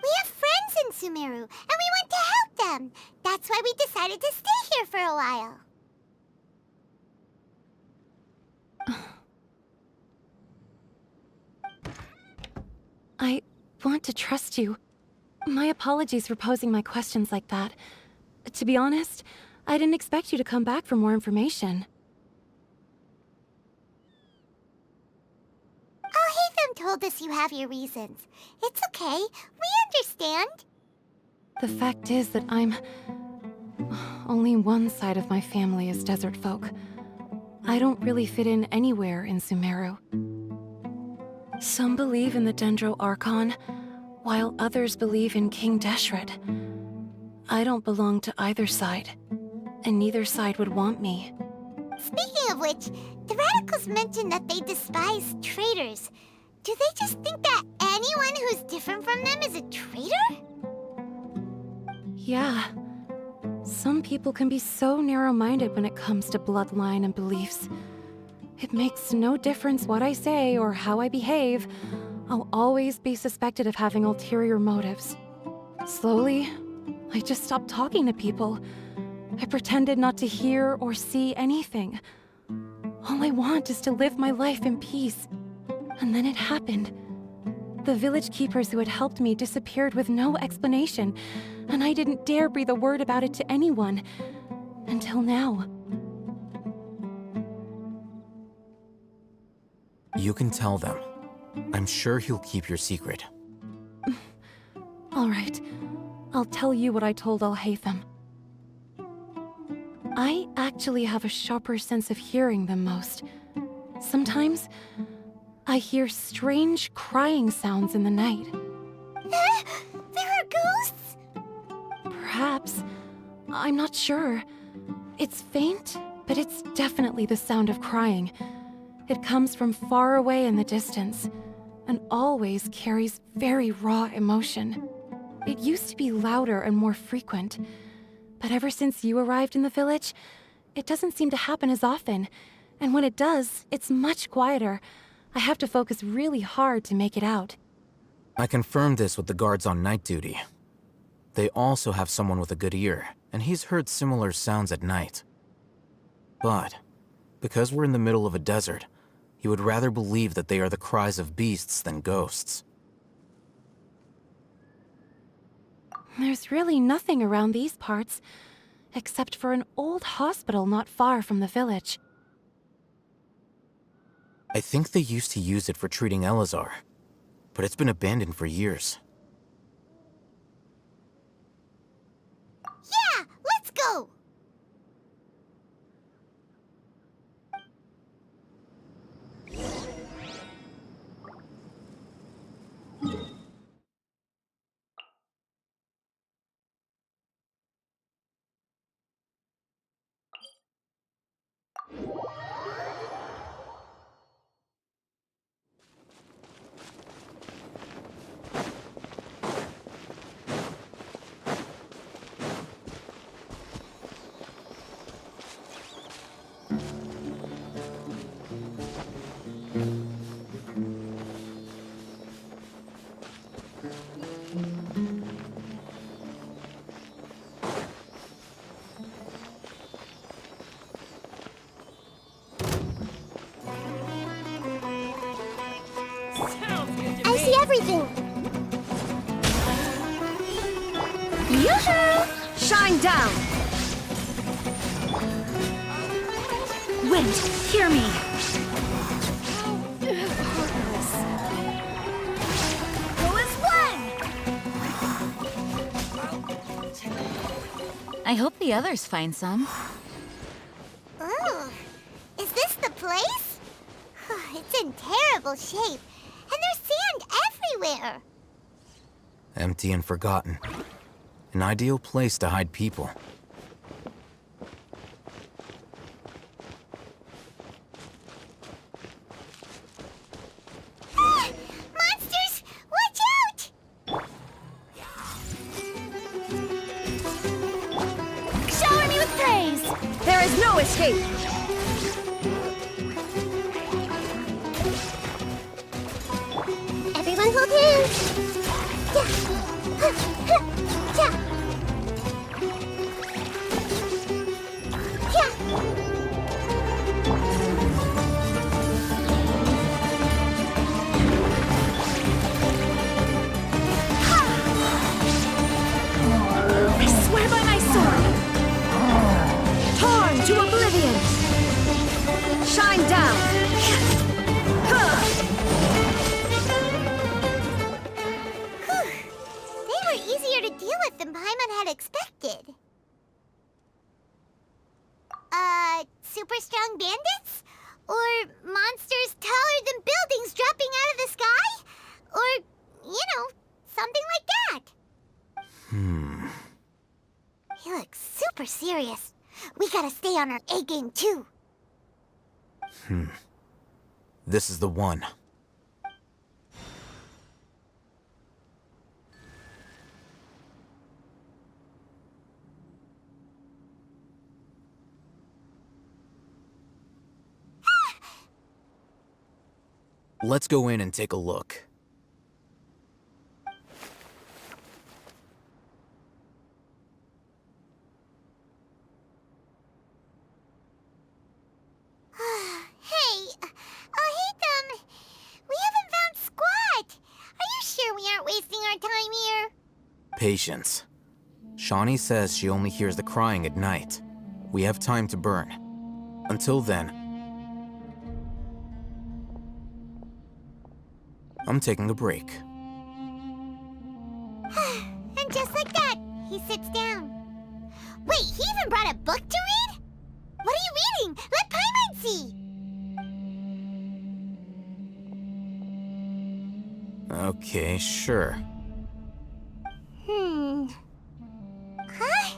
We have friends in Sumeru, and we want to help them. That's why we decided to stay here for a while. I want to trust you. My apologies for posing my questions like that. To be honest, I didn't expect you to come back for more information. Hatham told us you have your reasons. It's okay. We understand. The fact is that only one side of my family is desert folk. I don't really fit in anywhere in Sumeru. Some believe in the Dendro Archon, while others believe in King Deshret. I don't belong to either side, and neither side would want me. Speaking of which, the Radicals mentioned that they despise traitors. Do they just think that anyone who's different from them is a traitor? Yeah. Some people can be so narrow-minded when it comes to bloodline and beliefs. It makes no difference what I say or how I behave. I'll always be suspected of having ulterior motives. Slowly, I just stopped talking to people. I pretended not to hear or see anything. All I want is to live my life in peace. And then it happened. The village keepers who had helped me disappeared with no explanation, and I didn't dare breathe a word about it to anyone. Until now. You can tell them. I'm sure he'll keep your secret. All right. I'll tell you what I told Alhaitham. I actually have a sharper sense of hearing than most. Sometimes, I hear strange crying sounds in the night. There are ghosts? Perhaps. I'm not sure. It's faint, but it's definitely the sound of crying. It comes from far away in the distance, and always carries very raw emotion. It used to be louder and more frequent, but ever since you arrived in the village, it doesn't seem to happen as often, and when it does, it's much quieter. I have to focus really hard to make it out. I confirmed this with the guards on night duty. They also have someone with a good ear, and he's heard similar sounds at night. But, because we're in the middle of a desert, he would rather believe that they are the cries of beasts than ghosts. There's really nothing around these parts, except for an old hospital not far from the village. I think they used to use it for treating Elazar, but it's been abandoned for years. Yeah, let's go! I see everything. Yoo-hoo! Shine down! Wind, hear me! Who is one? I hope the others find some. Oh, is this the place? It's in terrible shape, and there's sand everywhere. Empty and forgotten. An ideal place to hide people. Monsters! Watch out! Shower me with praise! There is no escape! Everyone hold hands! I swear by my sword! Torn to oblivion! Shine down! They were easier to deal with than Paimon had expected. Super strong bandits? Or monsters taller than buildings dropping out of the sky? Or, something like that. He looks super serious. We gotta stay on our A game too. This is the one. Let's go in and take a look. Hey, we haven't found squat. Are you sure we aren't wasting our time here? Patience. Shawnee says she only hears the crying at night. We have time to burn. Until then, I'm taking a break. And just like that, he sits down. Wait, he even brought a book to read? What are you reading? Let Paimon see! Okay, sure. Huh?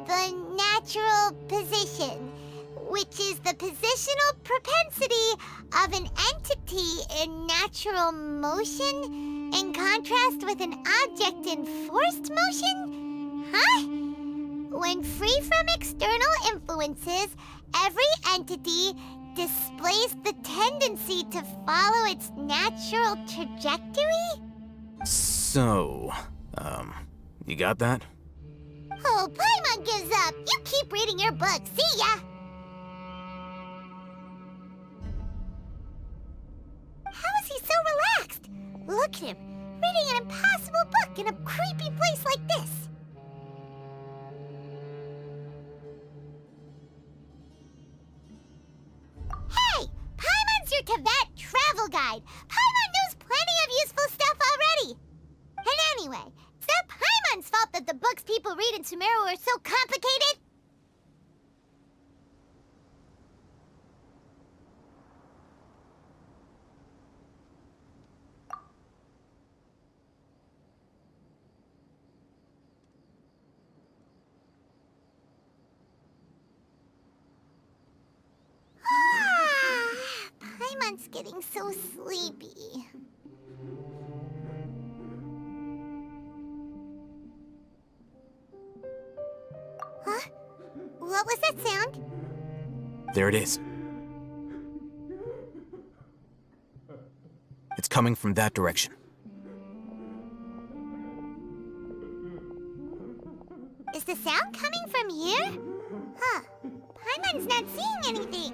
The natural position, which is the positional propensity of an entity in natural motion in contrast with an object in forced motion? Huh? When free from external influences, every entity displays the tendency to follow its natural trajectory? So, you got that? Oh, Paimon gives up. You keep reading your book. See ya! How is he so relaxed? Look at him, reading an impossible book in a creepy place like this. Hey! Paimon's your Tibet travel guide. Paimon knows plenty of useful stuff already. And anyway, it's not Paimon's fault that the books people read in Sumeru are so complicated. Paimon's getting so sleepy. Huh? What was that sound? There it is. It's coming from that direction. Is the sound coming from here? Huh. Paimon's not seeing anything.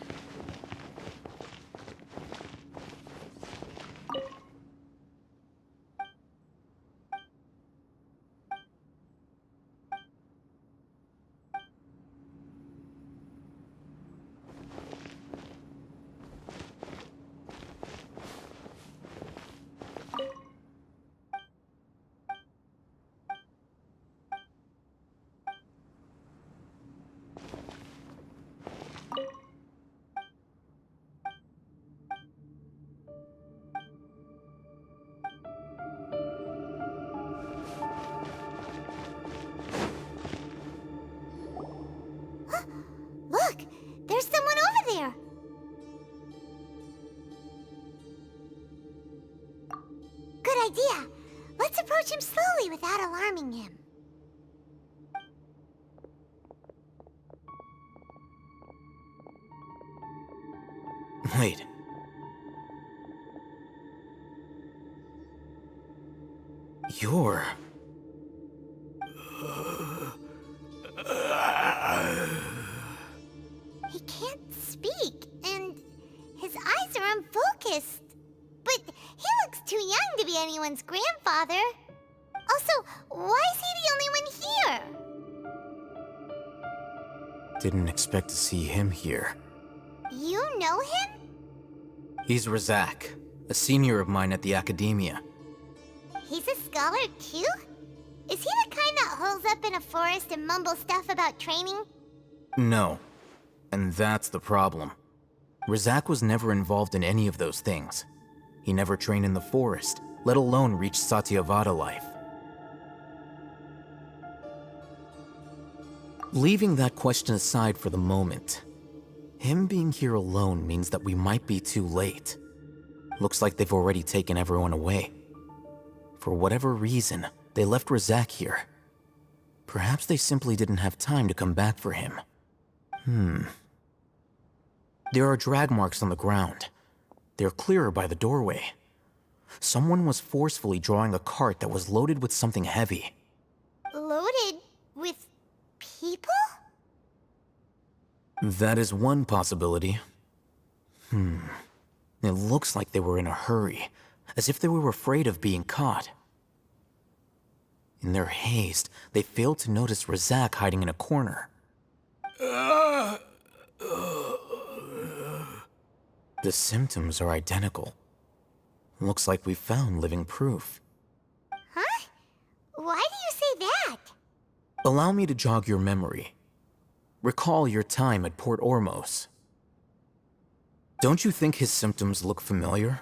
good idea. Let's approach him slowly without alarming him. Wait. You're... He can't speak, and his eyes are unfocused. But he looks too young to be anyone's grandfather. Also, why is he the only one here? Didn't expect to see him here. You know him? He's Razak, a senior of mine at the Academia. He's a scholar too? Is he the kind that holes up in a forest and mumbles stuff about training? No. And that's the problem. Razak was never involved in any of those things. He never trained in the forest, let alone reach Satyavada life. Leaving that question aside for the moment, him being here alone means that we might be too late. Looks like they've already taken everyone away. For whatever reason, they left Razak here. Perhaps they simply didn't have time to come back for him. There are drag marks on the ground. They're clearer by the doorway. Someone was forcefully drawing a cart that was loaded with something heavy. Loaded with people? That is one possibility. It looks like they were in a hurry, as if they were afraid of being caught. In their haste, they failed to notice Razak hiding in a corner. The symptoms are identical. Looks like we found living proof. Huh? Why do you say that? Allow me to jog your memory. Recall your time at Port Ormos. Don't you think his symptoms look familiar?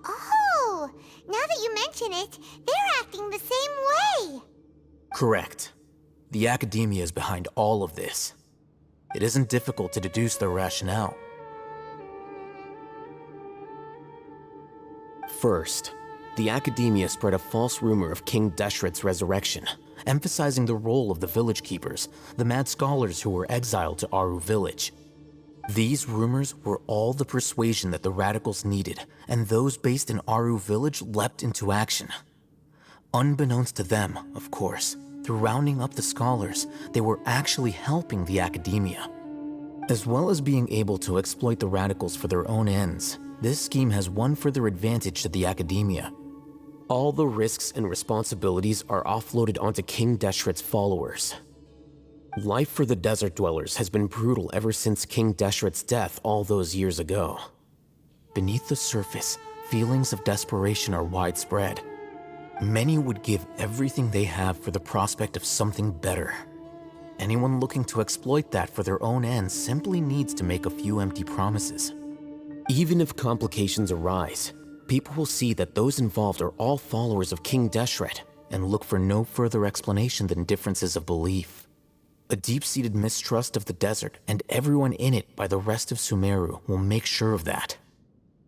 Oh, now that you mention it, they're acting the same way. Correct. The Academia is behind all of this. It isn't difficult to deduce their rationale. First, the Academia spread a false rumor of King Deshret's resurrection, emphasizing the role of the village keepers, the mad scholars who were exiled to Aru village. These rumors were all the persuasion that the radicals needed, and those based in Aru village leapt into action. Unbeknownst to them, of course, through rounding up the scholars, they were actually helping the Academia. As well as being able to exploit the radicals for their own ends, this scheme has one further advantage to the Academia. All the risks and responsibilities are offloaded onto King Deshret's followers. Life for the desert dwellers has been brutal ever since King Deshret's death all those years ago. Beneath the surface, feelings of desperation are widespread. Many would give everything they have for the prospect of something better. Anyone looking to exploit that for their own ends simply needs to make a few empty promises. Even if complications arise, people will see that those involved are all followers of King Deshret and look for no further explanation than differences of belief. A deep-seated mistrust of the desert and everyone in it by the rest of Sumeru will make sure of that.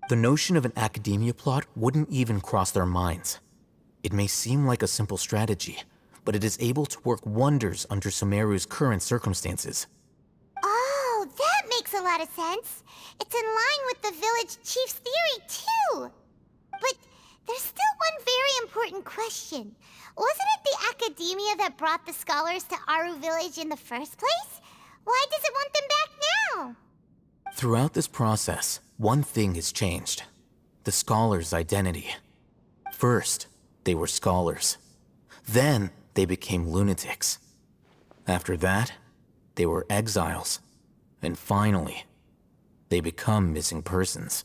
The notion of an Academia plot wouldn't even cross their minds. It may seem like a simple strategy, but it is able to work wonders under Sumeru's current circumstances. Oh, that makes a lot of sense. It's in line with the village chief's theory, too. But there's still one very important question. Wasn't it the Academia that brought the scholars to Aru village in the first place? Why does it want them back now? Throughout this process, one thing has changed. The scholars' identity. First, they were scholars. Then, they became lunatics. After that, they were exiles. And finally, they become missing persons.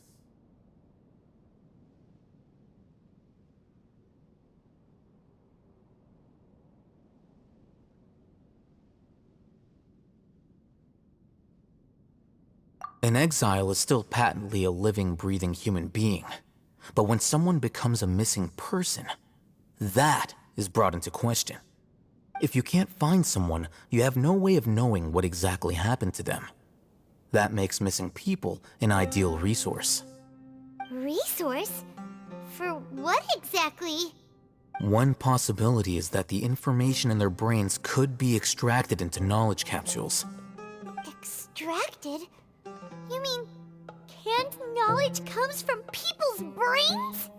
An exile is still patently a living, breathing human being. But when someone becomes a missing person, That is brought into question. If you can't find someone, you have no way of knowing what exactly happened to them. That makes missing people an ideal resource. Resource? For what exactly? One possibility is that the information in their brains could be extracted into knowledge capsules. Extracted? You mean canned knowledge comes from people's brains?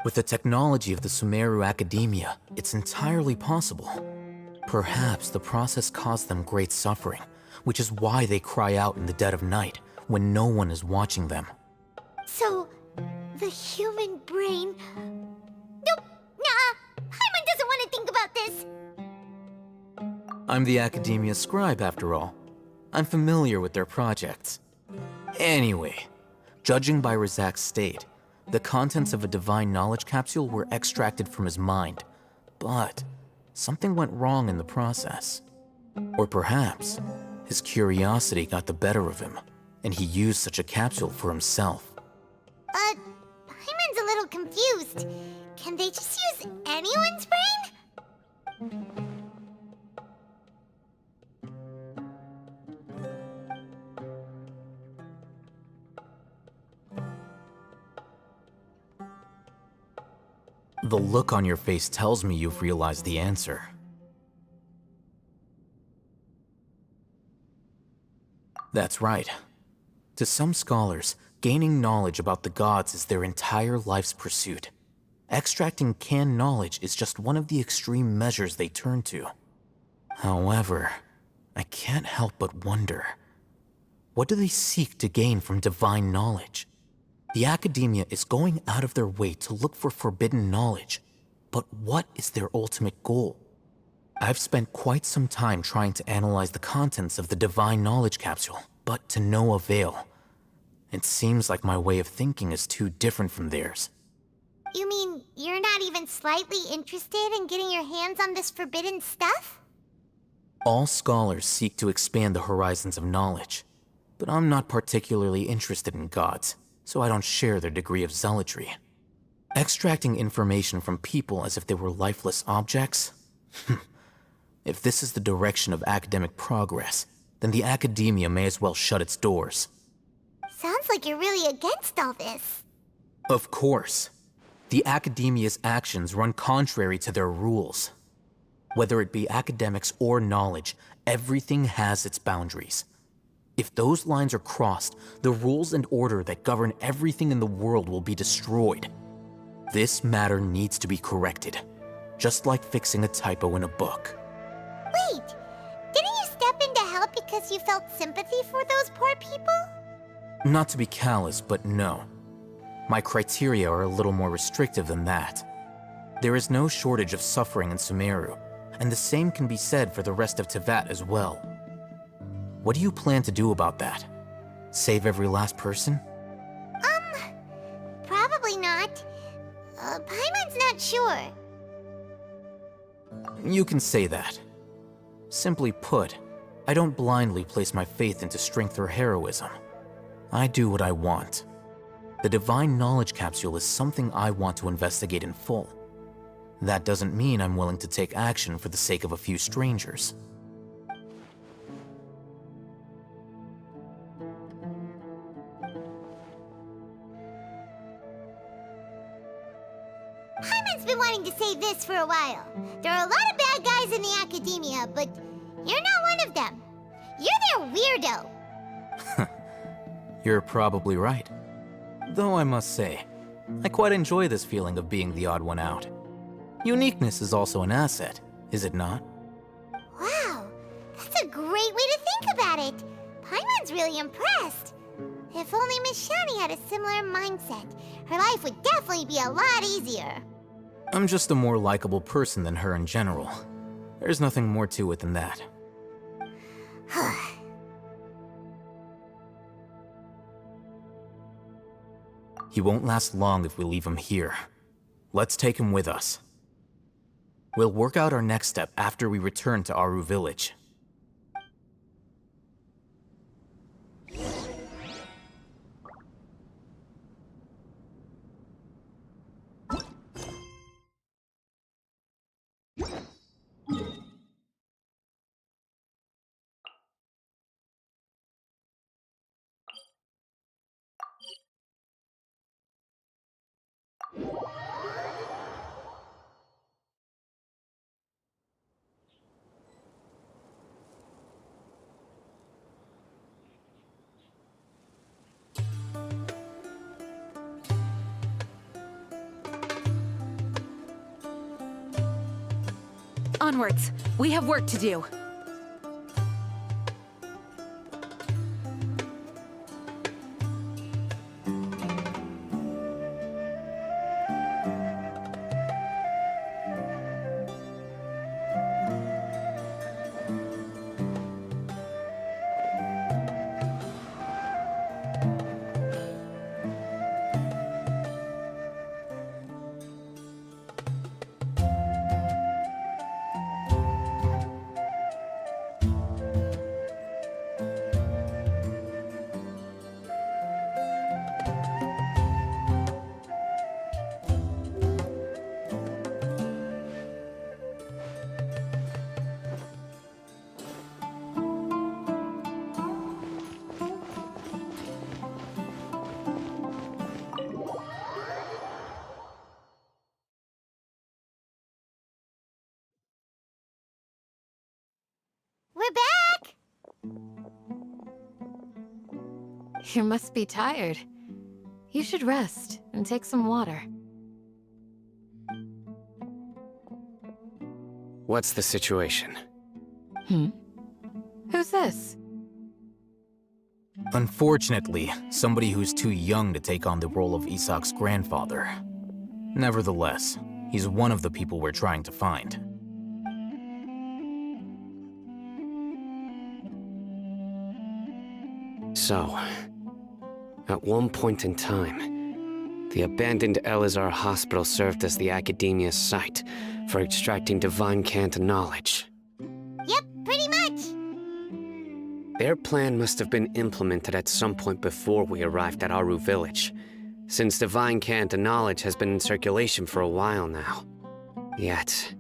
With the technology of the Sumeru Academia, it's entirely possible. Perhaps the process caused them great suffering, which is why they cry out in the dead of night when no one is watching them. So, the human brain... Nope, nah, Paimon doesn't want to think about this. I'm the Academia scribe, after all. I'm familiar with their projects. Anyway, judging by Razak's state, the contents of a divine knowledge capsule were extracted from his mind, but something went wrong in the process. Or perhaps his curiosity got the better of him, and he used such a capsule for himself. Paimon's a little confused. Can they just use anyone's brain? The look on your face tells me you've realized the answer. That's right. To some scholars, gaining knowledge about the gods is their entire life's pursuit. Extracting canned knowledge is just one of the extreme measures they turn to. However, I can't help but wonder, what do they seek to gain from divine knowledge? The Academia is going out of their way to look for forbidden knowledge, but what is their ultimate goal? I've spent quite some time trying to analyze the contents of the divine knowledge capsule, but to no avail. It seems like my way of thinking is too different from theirs. You mean you're not even slightly interested in getting your hands on this forbidden stuff? All scholars seek to expand the horizons of knowledge, but I'm not particularly interested in gods, so I don't share their degree of zealotry. Extracting information from people as if they were lifeless objects? If this is the direction of academic progress, then the Academia may as well shut its doors. Sounds like you're really against all this. Of course. The Academia's actions run contrary to their rules. Whether it be academics or knowledge, everything has its boundaries. If those lines are crossed, the rules and order that govern everything in the world will be destroyed. This matter needs to be corrected, just like fixing a typo in a book. Wait, didn't you step in to help because you felt sympathy for those poor people? Not to be callous, but no. My criteria are a little more restrictive than that. There is no shortage of suffering in Sumeru, and the same can be said for the rest of Teyvat as well. What do you plan to do about that? Save every last person? Probably not. Paimon's not sure. You can say that. Simply put, I don't blindly place my faith into strength or heroism. I do what I want. The divine knowledge capsule is something I want to investigate in full. That doesn't mean I'm willing to take action for the sake of a few strangers. Paimon's been wanting to say this for a while. There are a lot of bad guys in the Academia, but you're not one of them. You're their weirdo. You're probably right. Though I must say, I quite enjoy this feeling of being the odd one out. Uniqueness is also an asset, is it not? Wow, that's a great way to think about it. Paimon's really impressed. If only Miss Shani had a similar mindset, her life would definitely be a lot easier. I'm just a more likable person than her in general. There's nothing more to it than that. He won't last long if we leave him here. Let's take him with us. We'll work out our next step after we return to Aru Village. Onwards. We have work to do. We're back! You must be tired. You should rest and take some water. What's the situation? Who's this? Unfortunately, somebody who's too young to take on the role of Isak's grandfather. Nevertheless, he's one of the people we're trying to find. So, at one point in time, the abandoned Elazar Hospital served as the Academia's site for extracting divine cant knowledge. Yep, pretty much. Their plan must have been implemented at some point before we arrived at Aru Village, since divine cant knowledge has been in circulation for a while now. Yet,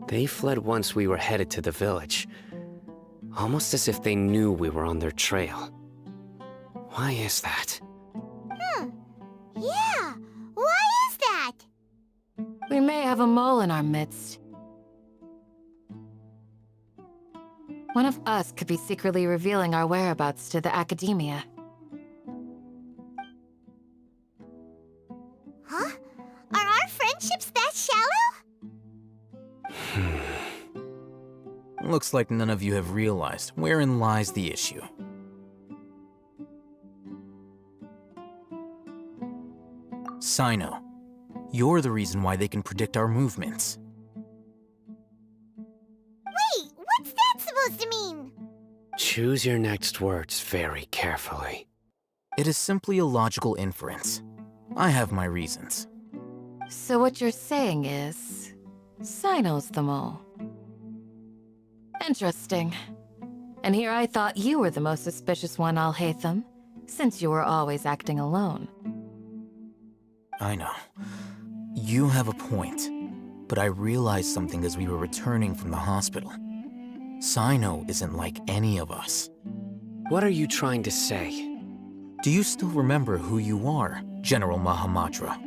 they fled once we were headed to the village, almost as if they knew we were on their trail. Why is that? Yeah, why is that? We may have a mole in our midst. One of us could be secretly revealing our whereabouts to the Academia. Huh? Are our friendships that shallow? Looks like none of you have realized wherein lies the issue. Sino, you're the reason why they can predict our movements. Wait, what's that supposed to mean? Choose your next words very carefully. It is simply a logical inference. I have my reasons. So what you're saying is, Sino's the mole. Interesting. And here I thought you were the most suspicious one, Alhaitham, since you were always acting alone. I know. You have a point, but I realized something as we were returning from the hospital. Sino isn't like any of us. What are you trying to say? Do you still remember who you are, General Mahamatra?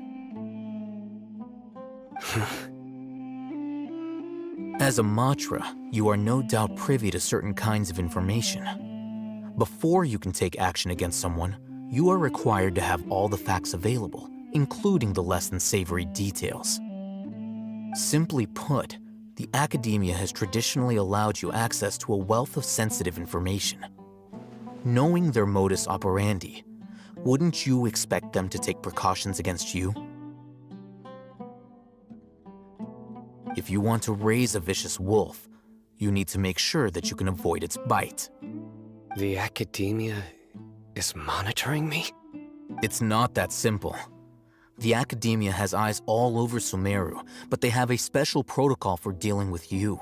As a Matra, you are no doubt privy to certain kinds of information. Before you can take action against someone, you are required to have all the facts available, including the less than savory details. Simply put, the Academia has traditionally allowed you access to a wealth of sensitive information. Knowing their modus operandi, wouldn't you expect them to take precautions against you? If you want to raise a vicious wolf, you need to make sure that you can avoid its bite. The Academia is monitoring me? It's not that simple. The Academia has eyes all over Sumeru, but they have a special protocol for dealing with you.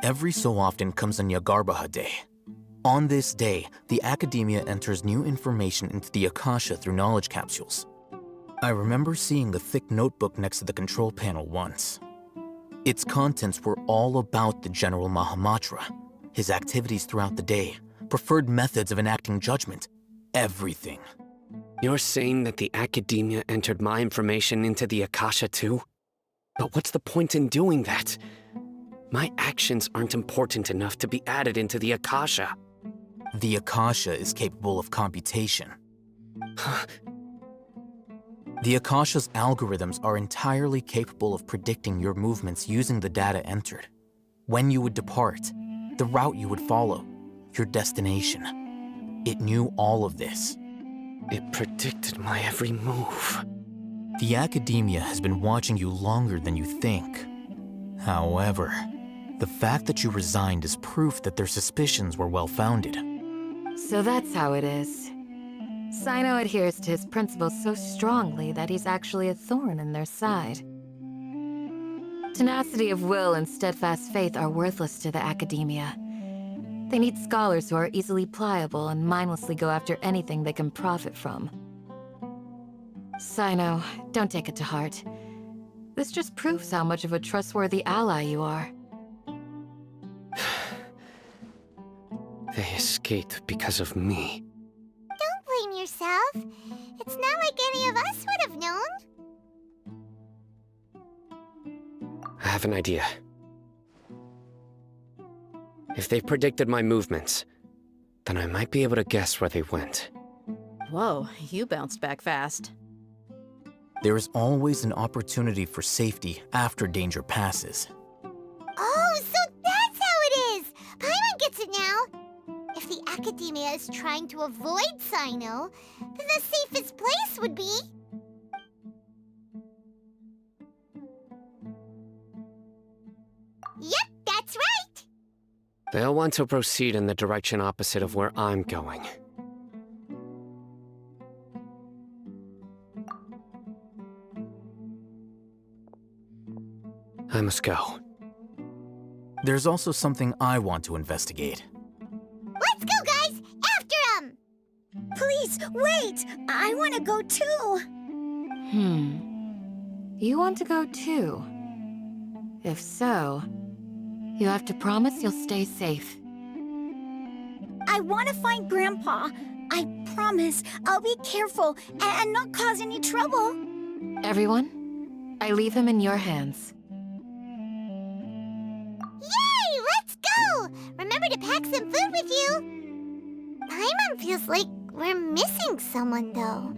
Every so often comes a Nyagarbaha Day. On this day, the Academia enters new information into the Akasha through knowledge capsules. I remember seeing the thick notebook next to the control panel once. Its contents were all about the General Mahamatra, his activities throughout the day, preferred methods of enacting judgment, everything. You're saying that the Academia entered my information into the Akasha too? But what's the point in doing that? My actions aren't important enough to be added into the Akasha. The Akasha is capable of computation. The Akasha's algorithms are entirely capable of predicting your movements using the data entered. when you would depart, the route you would follow, your destination. It knew all of this. It predicted my every move. The Academia has been watching you longer than you think. However, the fact that you resigned is proof that their suspicions were well-founded. So that's how it is. Sino adheres to his principles so strongly that he's actually a thorn in their side. Tenacity of will and steadfast faith are worthless to the Academia. They need scholars who are easily pliable and mindlessly go after anything they can profit from. Sino, don't take it to heart. This just proves how much of a trustworthy ally you are. They escaped because of me. Don't blame yourself. It's not like any of us would have known. I have an idea. If they predicted my movements, then I might be able to guess where they went. Whoa, you bounced back fast. There is always an opportunity for safety after danger passes. Oh, so that's how it is! Paimon gets it now! If the Academia is trying to avoid Sino, then the safest place would be... Yep, that's right! They'll want to proceed in the direction opposite of where I'm going. I must go. There's also something I want to investigate. Let's go, guys! After him! Please, wait! I want to go too! You want to go too? If so, you have to promise you'll stay safe. I want to find Grandpa. I promise I'll be careful and not cause any trouble. Everyone, I leave him in your hands. Yay! Let's go! Remember to pack some food with you. Paimon feels like we're missing someone, though.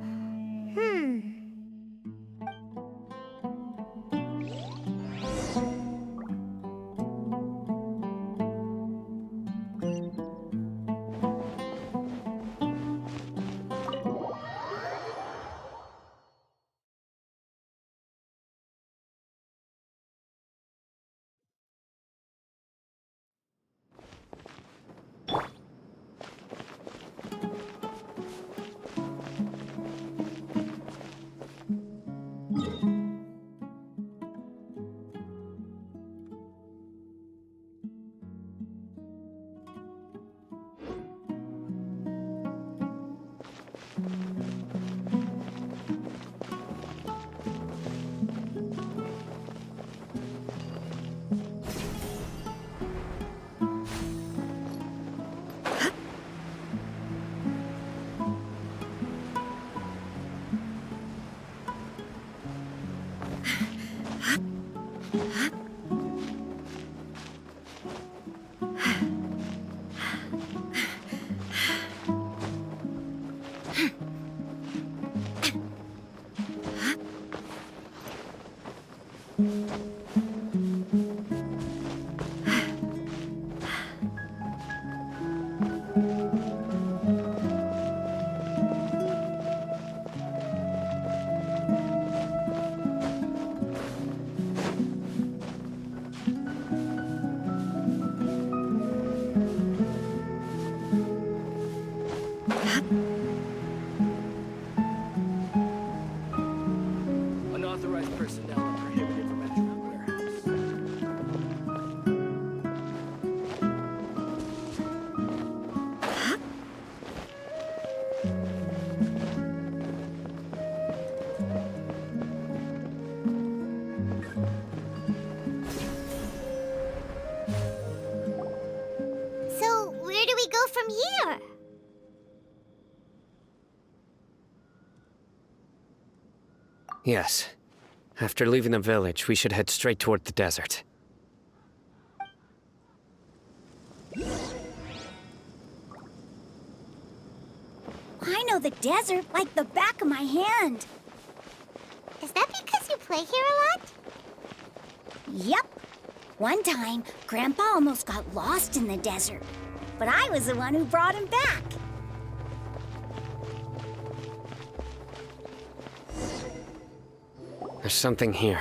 Unauthorized personnel are prohibited from entering the warehouse. So, where do we go from here? Yes. After leaving the village, we should head straight toward the desert. I know the desert like the back of my hand. Is that because you play here a lot? Yep. One time, Grandpa almost got lost in the desert, but I was the one who brought him back. There's something here.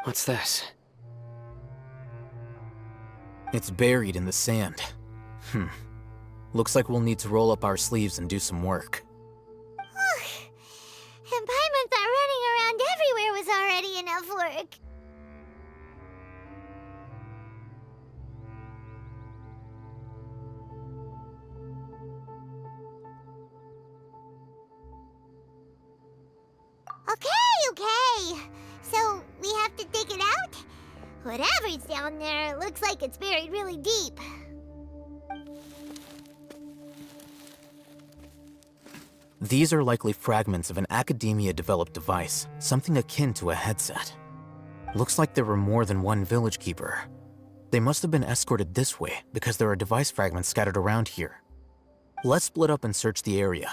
What's this? It's buried in the sand. Looks like we'll need to roll up our sleeves and do some work. And Paimon thought running around everywhere was already enough work. Okay. So, we have to dig it out? Whatever's down there, looks like it's buried really deep. These are likely fragments of an Academia-developed device, something akin to a headset. Looks like there were more than one village keeper. They must have been escorted this way because there are device fragments scattered around here. Let's split up and search the area.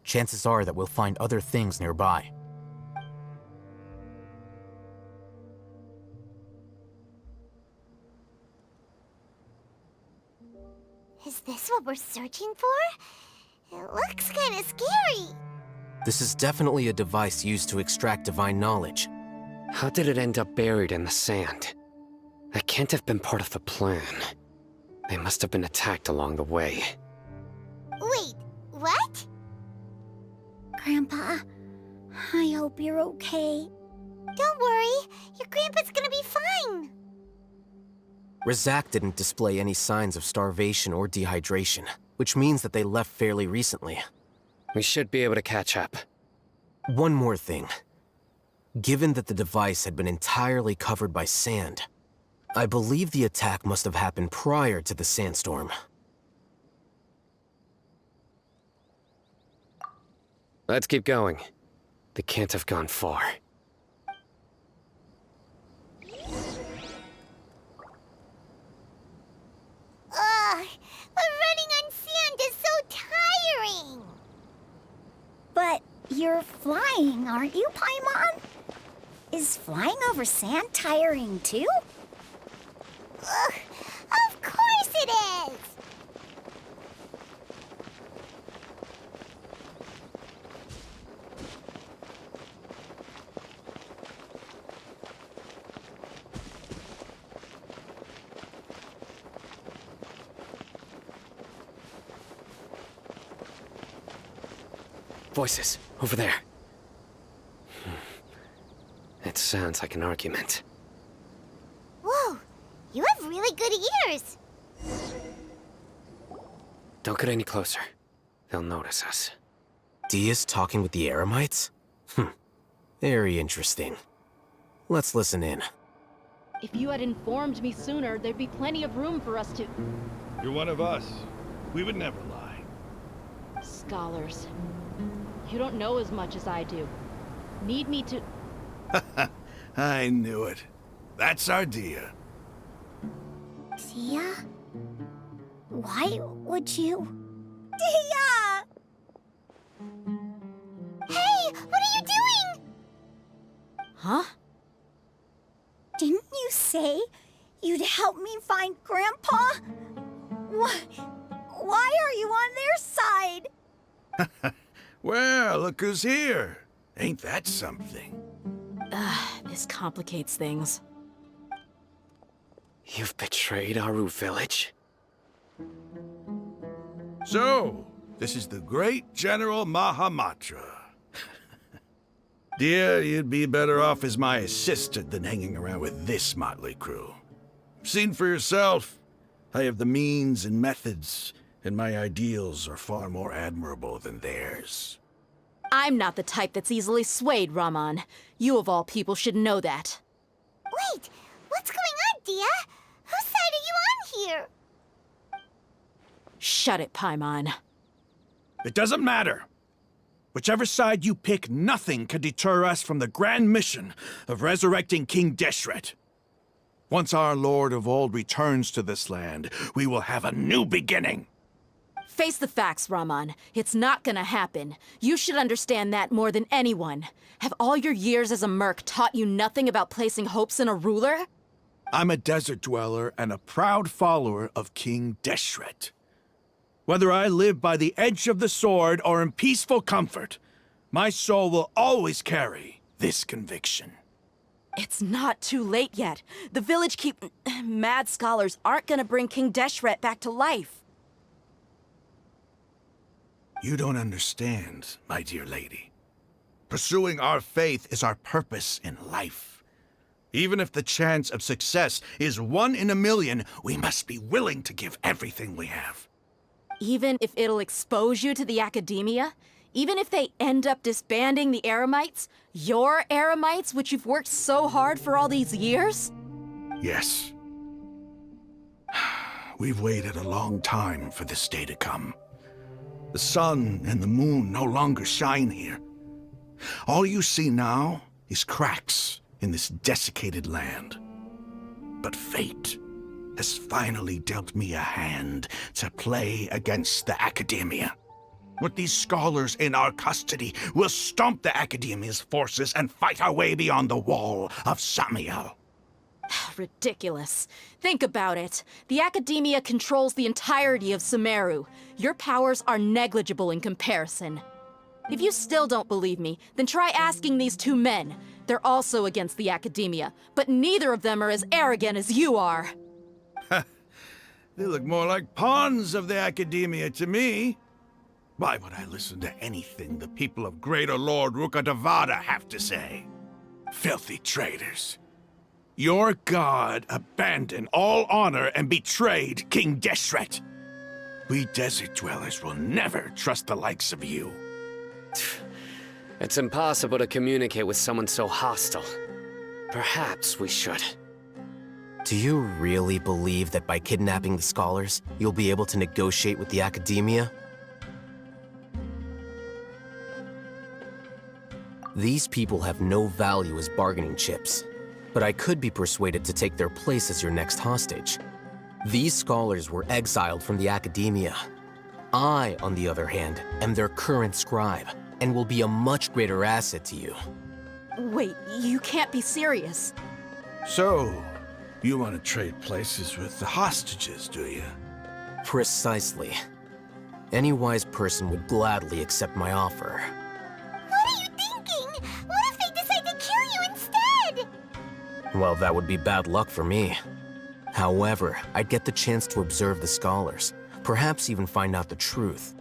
Chances are that we'll find other things nearby. Is this what we're searching for? It looks kinda scary. This is definitely a device used to extract divine knowledge. How did it end up buried in the sand? That can't have been part of the plan. They must have been attacked along the way. Wait, what? Grandpa, I hope you're okay. Don't worry, your grandpa's gonna be fine. Razak didn't display any signs of starvation or dehydration, which means that they left fairly recently. We should be able to catch up. One more thing. Given that the device had been entirely covered by sand, I believe the attack must have happened prior to the sandstorm. Let's keep going. They can't have gone far. Ugh, but running on sand is so tiring. But you're flying, aren't you, Paimon? Is flying over sand tiring too? Ugh, of course it is. Voices, over there. It sounds like an argument. Whoa, you have really good ears. Don't get any closer. They'll notice us. Dia's talking with the Eremites? Very interesting. Let's listen in. If you had informed me sooner, there'd be plenty of room for us to... You're one of us. We would never lie. Scholars. You don't know as much as I do. Need me to... I knew it. That's our Dia. Dia? Why would you... Dia! Hey, what are you doing? Huh? Didn't you say you'd help me find Grandpa? Why are you on their side? Well, look who's here. Ain't that something? This complicates things. You've betrayed Aru village? So, this is the great General Mahamatra. Dear, you'd be better off as my assistant than hanging around with this motley crew. Seen for yourself. I have the means and methods, and my ideals are far more admirable than theirs. I'm not the type that's easily swayed, Raman. You of all people should know that. Wait, what's going on, Dia? Whose side are you on here? Shut it, Paimon. It doesn't matter. Whichever side you pick, nothing can deter us from the grand mission of resurrecting King Deshret. Once our Lord of Old returns to this land, we will have a new beginning. Face the facts, Raman. It's not gonna happen. You should understand that more than anyone. Have all your years as a merc taught you nothing about placing hopes in a ruler? I'm a desert dweller and a proud follower of King Deshret. Whether I live by the edge of the sword or in peaceful comfort, my soul will always carry this conviction. It's not too late yet. The village mad scholars aren't gonna bring King Deshret back to life. You don't understand, my dear lady. Pursuing our faith is our purpose in life. Even if the chance of success is 1 in a million, we must be willing to give everything we have. Even if it'll expose you to the academia? Even if they end up disbanding the Eremites? Your Eremites, which you've worked so hard for all these years? Yes. We've waited a long time for this day to come. The sun and the moon no longer shine here. All you see now is cracks in this desiccated land. But fate has finally dealt me a hand to play against the academia. With these scholars in our custody, we'll stomp the academia's forces and fight our way beyond the wall of Samiel. Ridiculous. Think about it. The academia controls the entirety of Sumeru. Your powers are negligible in comparison. If you still don't believe me, then try asking these 2 men. They're also against the academia, but neither of them are as arrogant as you are. They look more like pawns of the academia to me. Why would I listen to anything the people of Greater Lord Rukkhadevata have to say? Filthy traitors. Your god abandoned all honor and betrayed King Deshret. We desert dwellers will never trust the likes of you. It's impossible to communicate with someone so hostile. Perhaps we should. Do you really believe that by kidnapping the scholars, you'll be able to negotiate with the academia? These people have no value as bargaining chips, but I could be persuaded to take their place as your next hostage. These scholars were exiled from the academia. I, on the other hand, am their current scribe, and will be a much greater asset to you. Wait, you can't be serious. So, you want to trade places with the hostages, do you? Precisely. Any wise person would gladly accept my offer. What are you thinking? What if they decide to kill you instead? Well, that would be bad luck for me. However, I'd get the chance to observe the scholars, perhaps even find out the truth.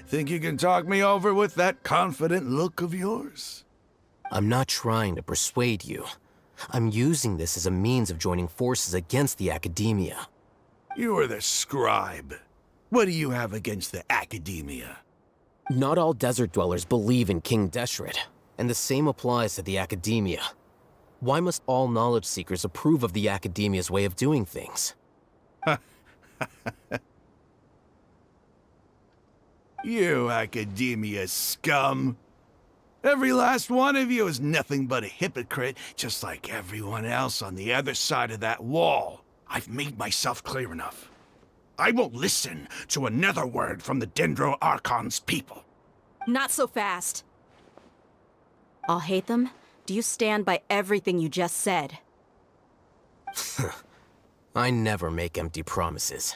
Think you can talk me over with that confident look of yours? I'm not trying to persuade you. I'm using this as a means of joining forces against the academia. You are the scribe. What do you have against the academia? Not all desert dwellers believe in King Deshret, and the same applies to the academia. Why must all knowledge seekers approve of the academia's way of doing things? You academia scum. Every last one of you is nothing but a hypocrite, just like everyone else on the other side of that wall. I've made myself clear enough. I won't listen to another word from the Dendro Archon's people. Not so fast. I'll hate them. Do you stand by everything you just said? I never make empty promises.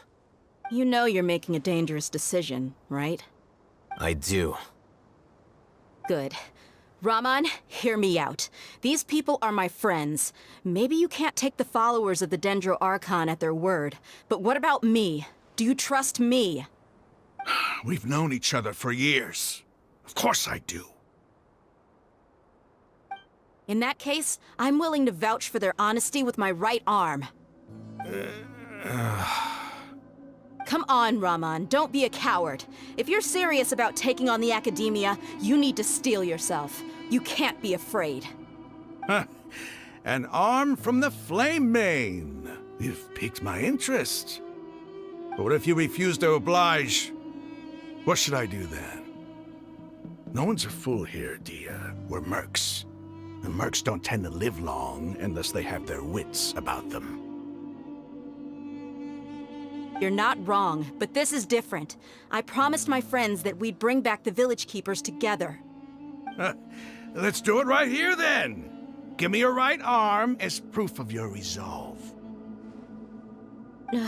You know you're making a dangerous decision, right? I do. Good. Raman, hear me out. These people are my friends. Maybe you can't take the followers of the Dendro Archon at their word, but what about me? Do you trust me? We've known each other for years. Of course I do. In that case, I'm willing to vouch for their honesty with my right arm. Come on, Raman, don't be a coward. If you're serious about taking on the academia, you need to steel yourself. You can't be afraid. An arm from the Flame Mane. You've piqued my interest. But what if you refuse to oblige? What should I do then? No one's a fool here, Dia. We're mercs. And mercs don't tend to live long unless they have their wits about them. You're not wrong, but this is different. I promised my friends that we'd bring back the village keepers together. Let's do it right here, then. Give me your right arm as proof of your resolve. Don't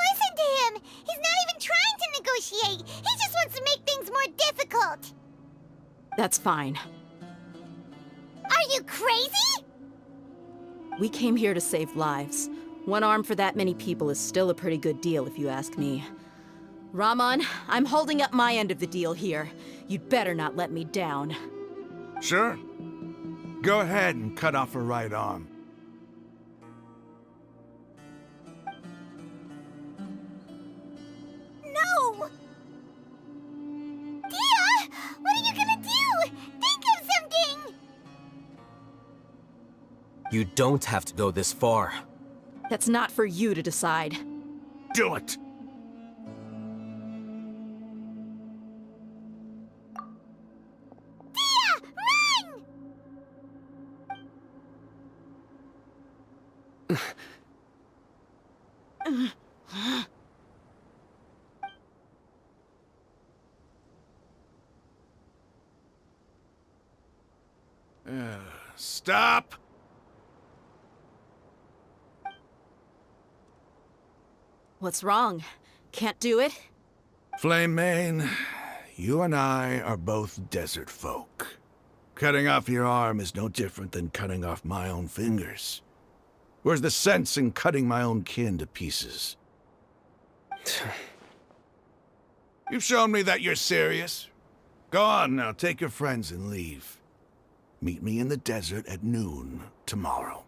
listen to him! He's not even trying to negotiate! He just wants to make things more difficult! That's fine. Are you crazy? We came here to save lives. One arm for that many people is still a pretty good deal, if you ask me. Rahman, I'm holding up my end of the deal here. You'd better not let me down. Sure. Go ahead and cut off her right arm. No! Dia! What are you gonna do? Think of something! You don't have to go this far. That's not for you to decide. Do it! Dia! Run! Stop! What's wrong? Can't do it? Flame Mane, you and I are both desert folk. Cutting off your arm is no different than cutting off my own fingers. Where's the sense in cutting my own kin to pieces? You've shown me that you're serious. Go on now, take your friends and leave. Meet me in the desert at noon tomorrow.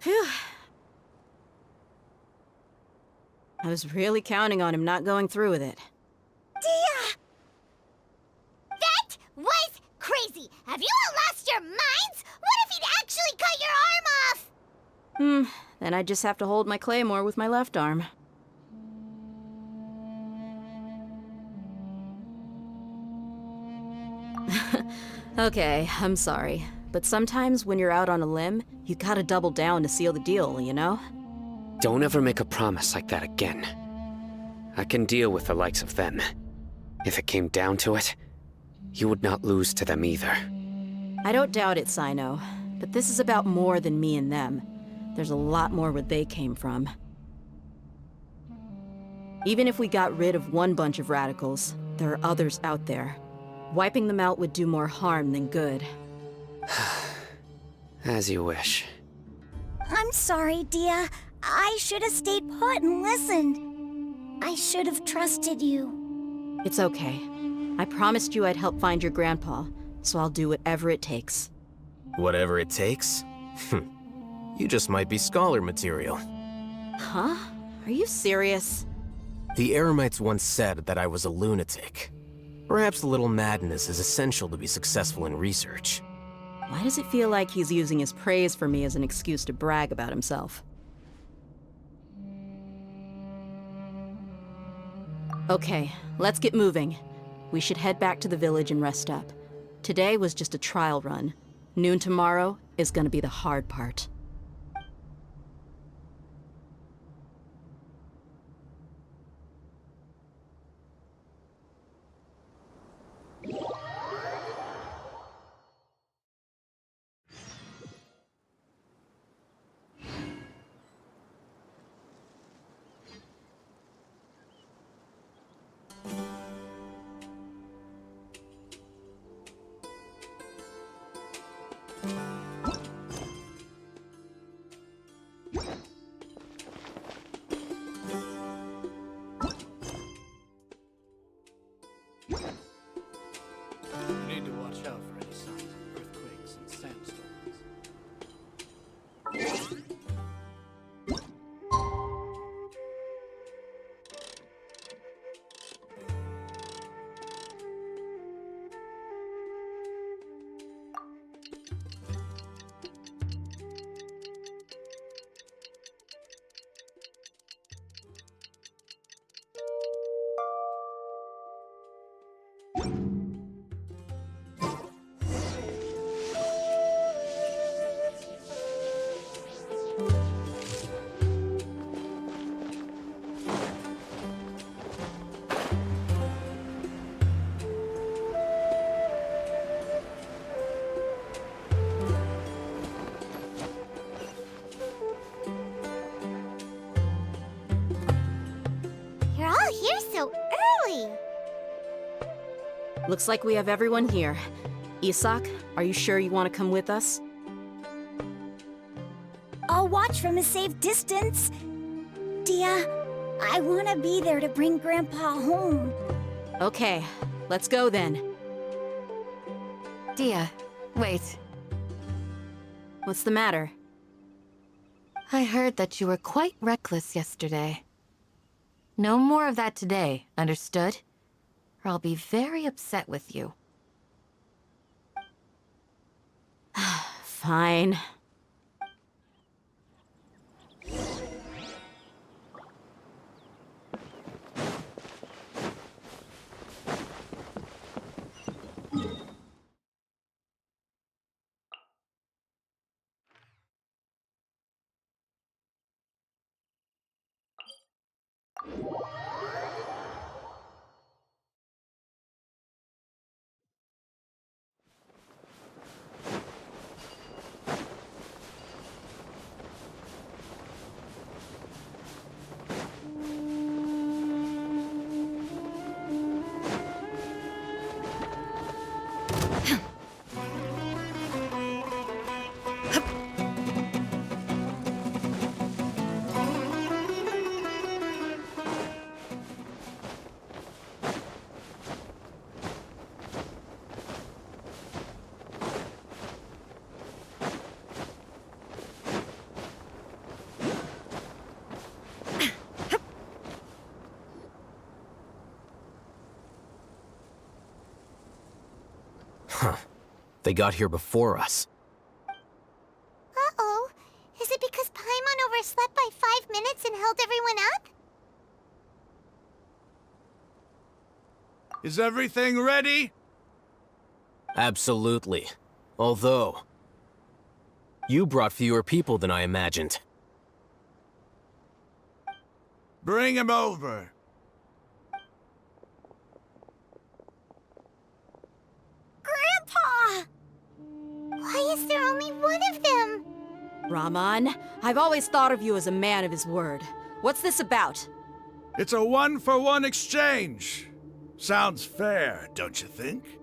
Phew. I was really counting on him not going through with it. Dia! That was crazy! Have you all lost your minds? What if he'd actually cut your arm off? Then I just have to hold my claymore with my left arm. Okay, I'm sorry. But sometimes when you're out on a limb, you gotta double down to seal the deal, you know? Don't ever make a promise like that again. I can deal with the likes of them. If it came down to it, you would not lose to them either. I don't doubt it, Sino. But this is about more than me and them. There's a lot more where they came from. Even if we got rid of one bunch of radicals, there are others out there. Wiping them out would do more harm than good. As you wish. I'm sorry, Dia. I should have stayed put and listened. I should have trusted you. It's okay. I promised you I'd help find your grandpa, so I'll do whatever it takes. Whatever it takes? You just might be scholar material. Huh? Are you serious? The Eremites once said that I was a lunatic. Perhaps a little madness is essential to be successful in research. Why does it feel like he's using his praise for me as an excuse to brag about himself? Okay, let's get moving. We should head back to the village and rest up. Today was just a trial run. Noon tomorrow is gonna be the hard part. day. Looks like we have everyone here. Isak, are you sure you want to come with us? I'll watch from a safe distance. Dia, I want to be there to bring Grandpa home. Okay, let's go then. Dia, wait. What's the matter? I heard that you were quite reckless yesterday. No more of that today, understood? Or I'll be very upset with you. Fine. Huh. They got here before us. Uh-oh. Is it because Paimon overslept by 5 minutes and held everyone up? Is everything ready? Absolutely. Although, you brought fewer people than I imagined. Bring him over. Grandpa! Why is there only one of them? Rahman, I've always thought of you as a man of his word. What's this about? It's a one-for-one exchange. Sounds fair, don't you think?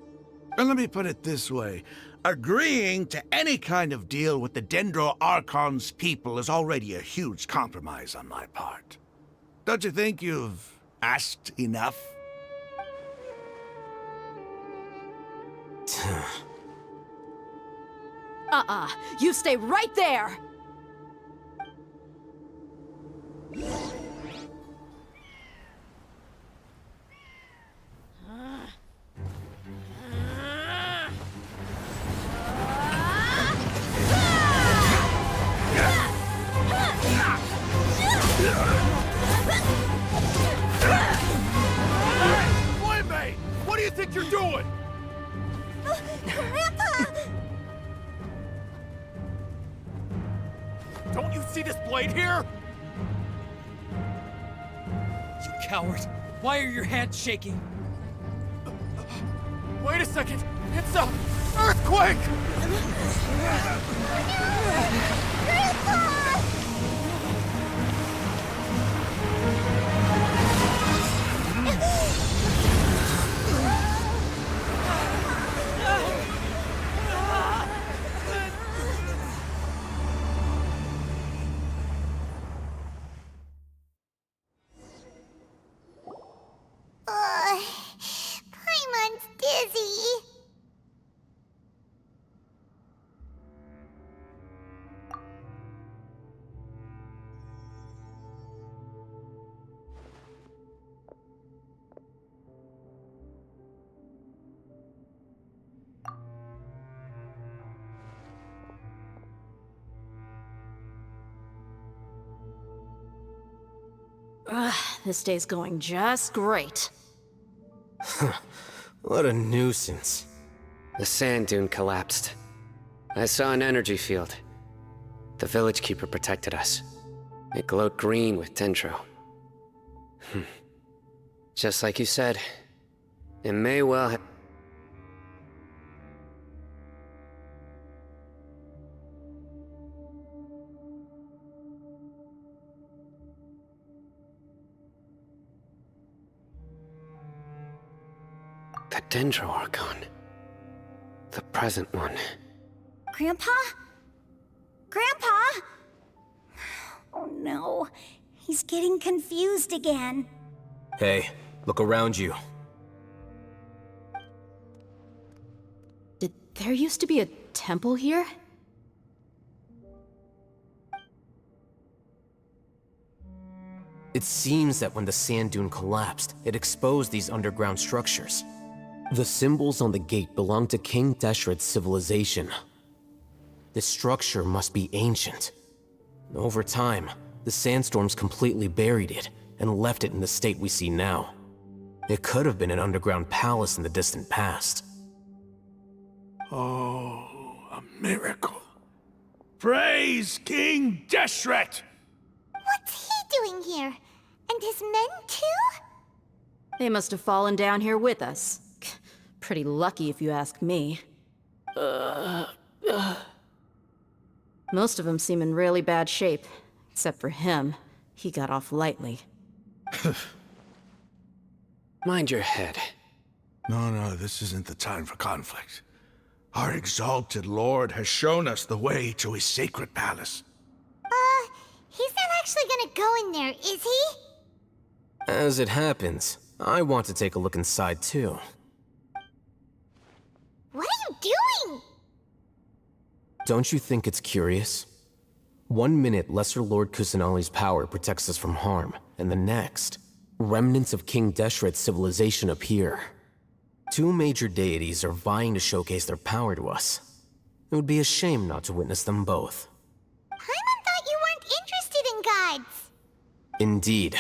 And let me put it this way. Agreeing to any kind of deal with the Dendro Archon's people is already a huge compromise on my part. Don't you think you've asked enough? You stay right there! Playmate! What do you think you're doing? Grandpa! Don't you see this blade here? You coward! Why are your hands shaking? Wait a second! It's a earthquake! Grandpa! Paimon's dizzy. This day's going just great. What a nuisance. The sand dune collapsed. I saw an energy field. The village keeper protected us. It glowed green with dendro. Just like you said, it may well have... The Dendro Archon. The present one. Grandpa? Grandpa? Oh no, he's getting confused again. Hey, look around you. Did there used to be a temple here? It seems that when the sand dune collapsed, it exposed these underground structures. The symbols on the gate belong to King Deshret's civilization. This structure must be ancient. Over time, the sandstorms completely buried it and left it in the state we see now. It could have been an underground palace in the distant past. Oh, a miracle. Praise King Deshret! What's he doing here? And his men too? They must have fallen down here with us. Pretty lucky if you ask me. Most of them seem in really bad shape. Except for him. He got off lightly. Mind your head. No, this isn't the time for conflict. Our exalted lord has shown us the way to his sacred palace. He's not actually gonna go in there, is he? As it happens, I want to take a look inside too. What are you doing? Don't you think it's curious? 1 minute, Lesser Lord Kusanali's power protects us from harm, and the next, remnants of King Deshret's civilization appear. 2 major deities are vying to showcase their power to us. It would be a shame not to witness them both. Paimon thought you weren't interested in gods. Indeed.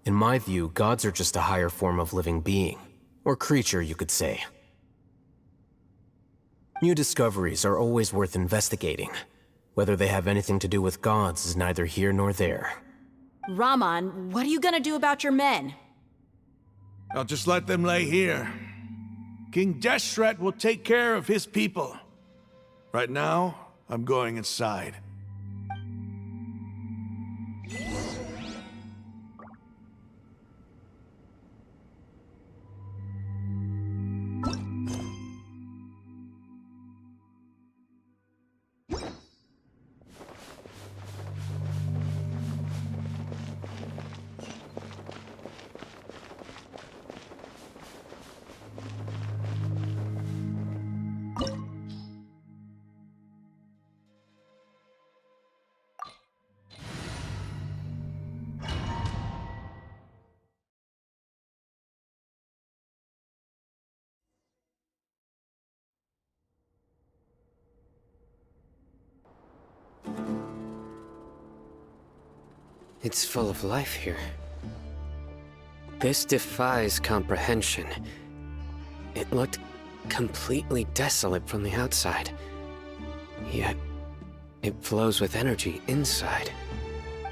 In my view, gods are just a higher form of living being, or creature, you could say. New discoveries are always worth investigating. Whether they have anything to do with gods is neither here nor there. Raman, what are you gonna do about your men? I'll just let them lay here. King Deshret will take care of his people. Right now, I'm going inside. It's full of life here. This defies comprehension. It looked completely desolate from the outside. Yet, it flows with energy inside.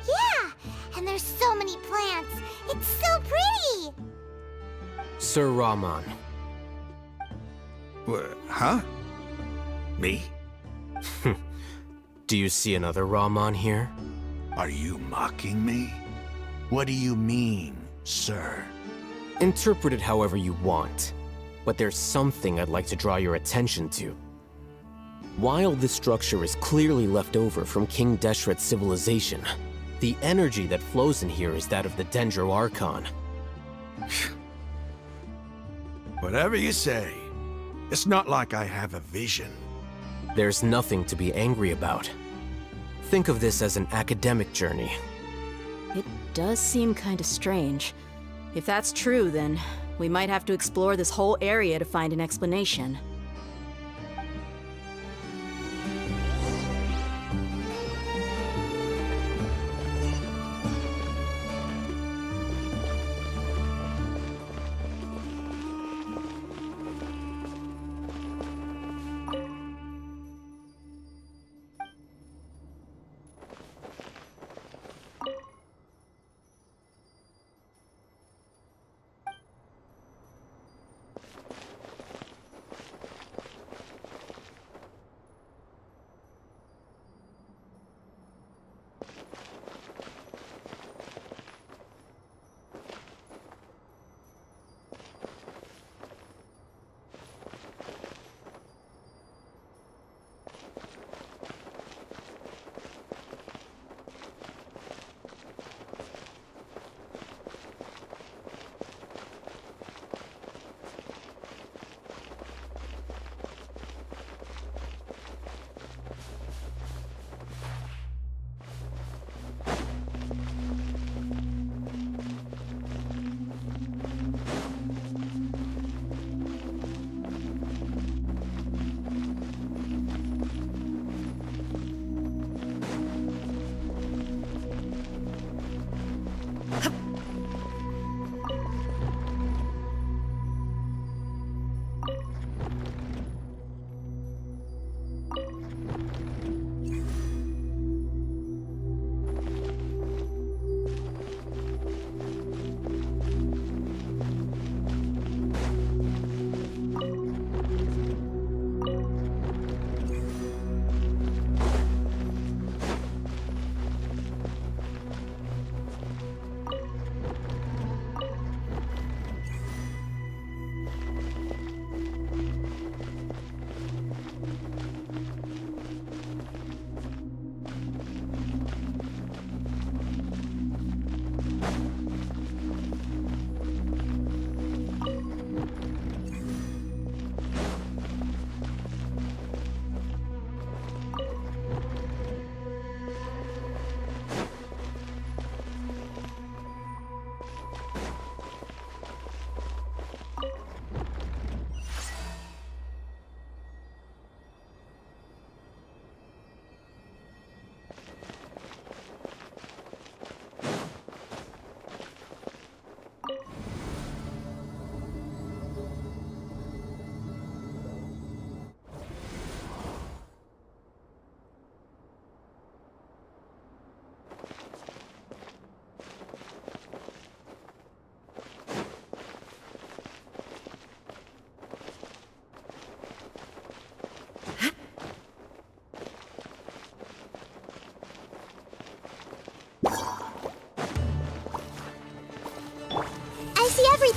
Yeah, and there's so many plants. It's so pretty. Sir Raman. Huh? Me? Do you see another Raman here? Are you mocking me? What do you mean, sir? Interpret it however you want, but there's something I'd like to draw your attention to. While this structure is clearly left over from King Deshret's civilization, the energy that flows in here is that of the Dendro Archon. Whatever you say. It's not like I have a vision. There's nothing to be angry about. Think of this as an academic journey. It does seem kinda strange. If that's true, then we might have to explore this whole area to find an explanation.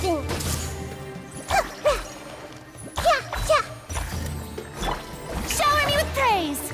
everything! Shower me with praise!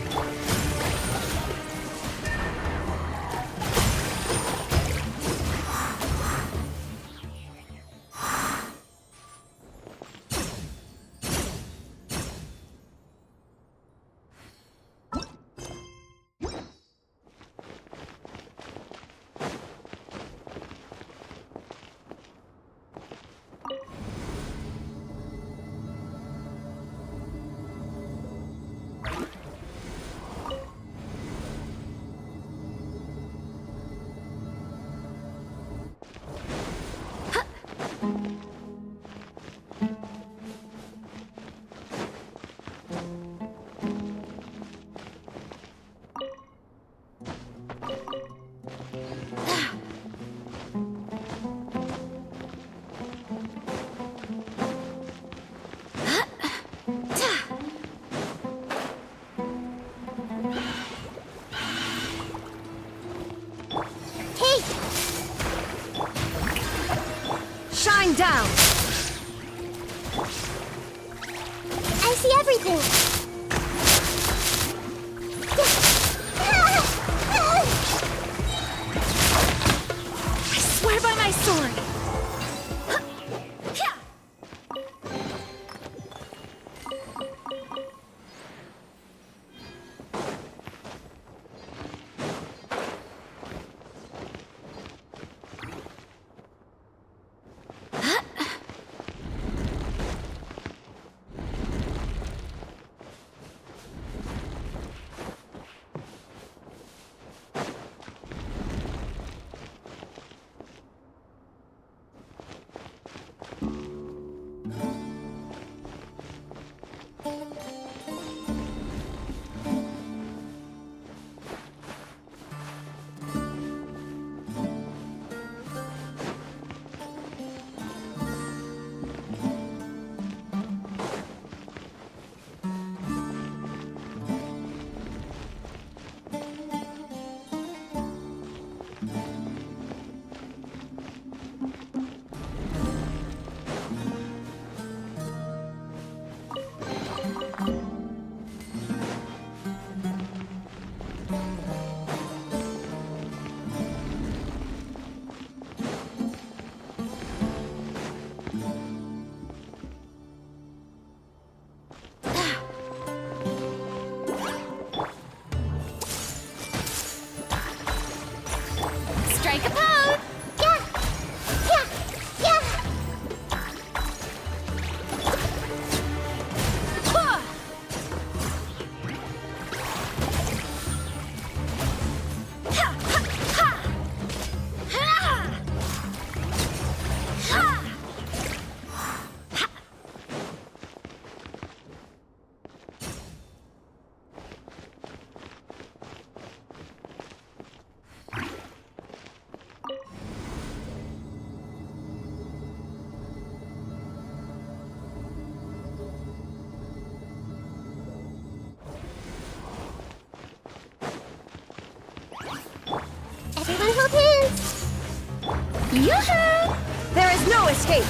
Shine down! I see everything! I swear by my sword! Strike a pose! Everyone hold hands! Yoo-hoo! There is no escape!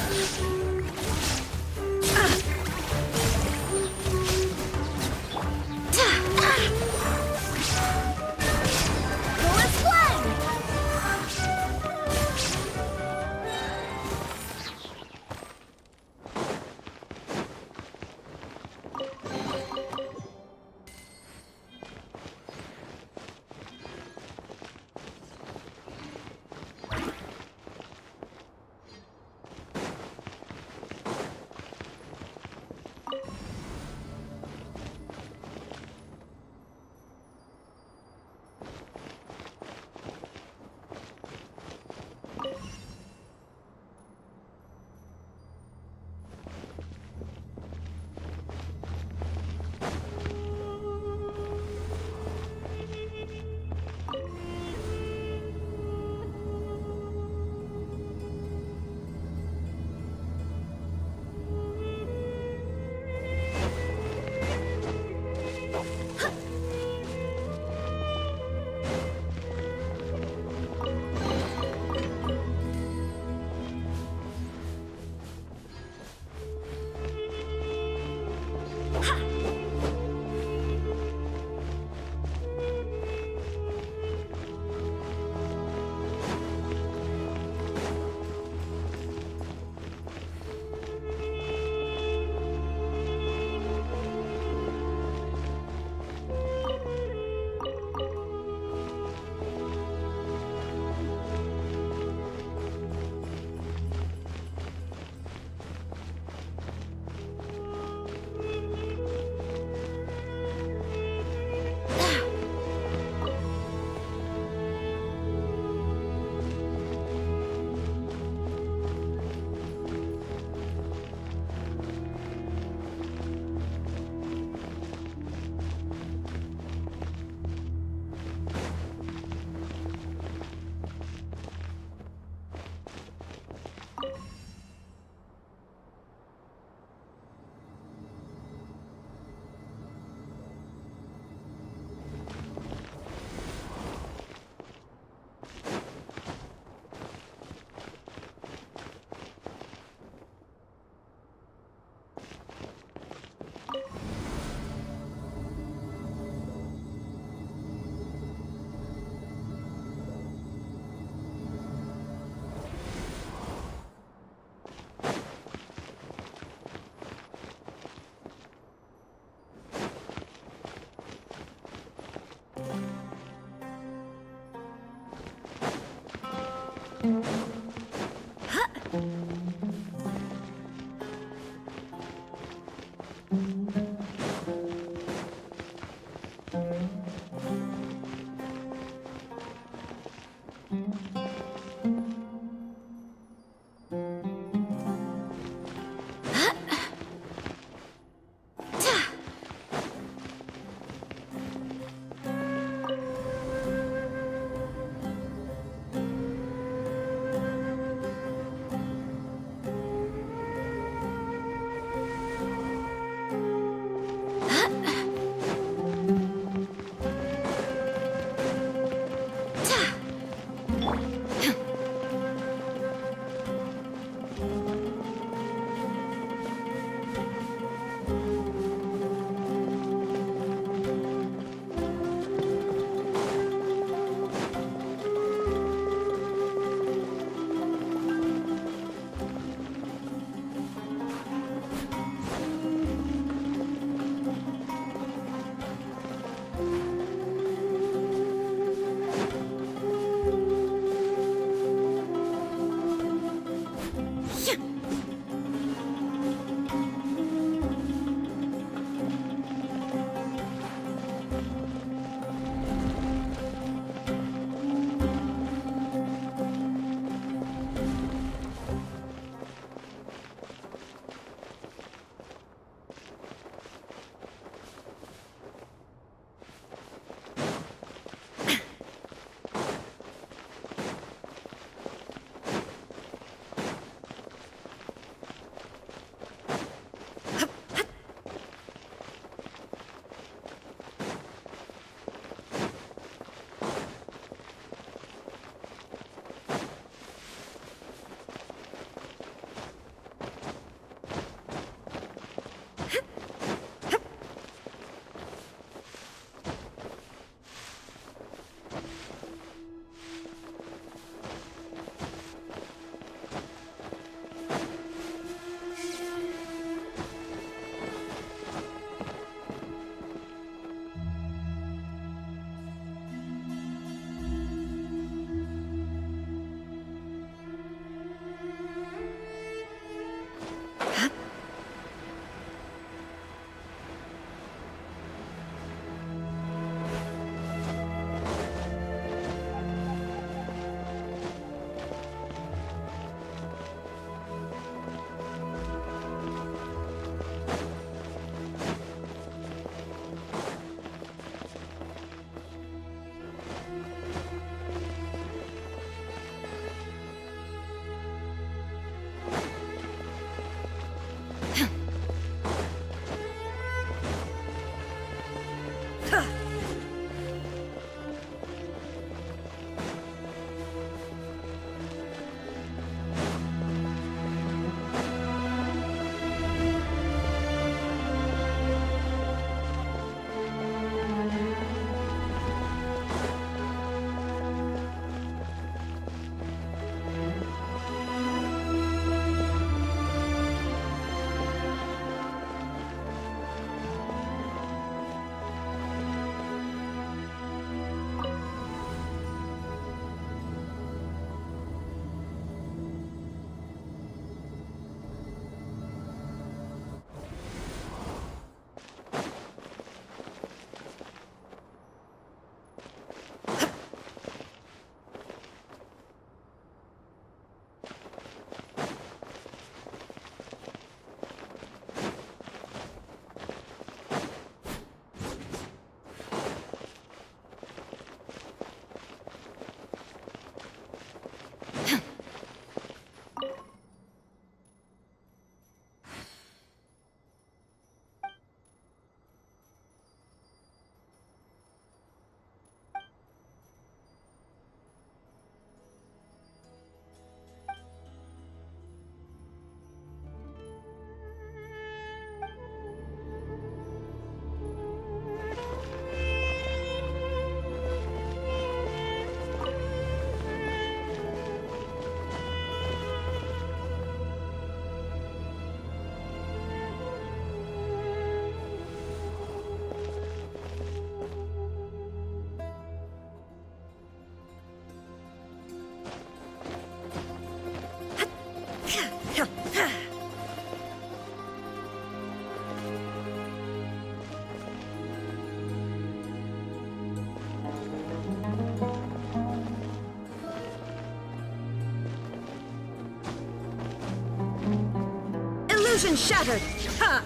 Illusion shattered! Ha!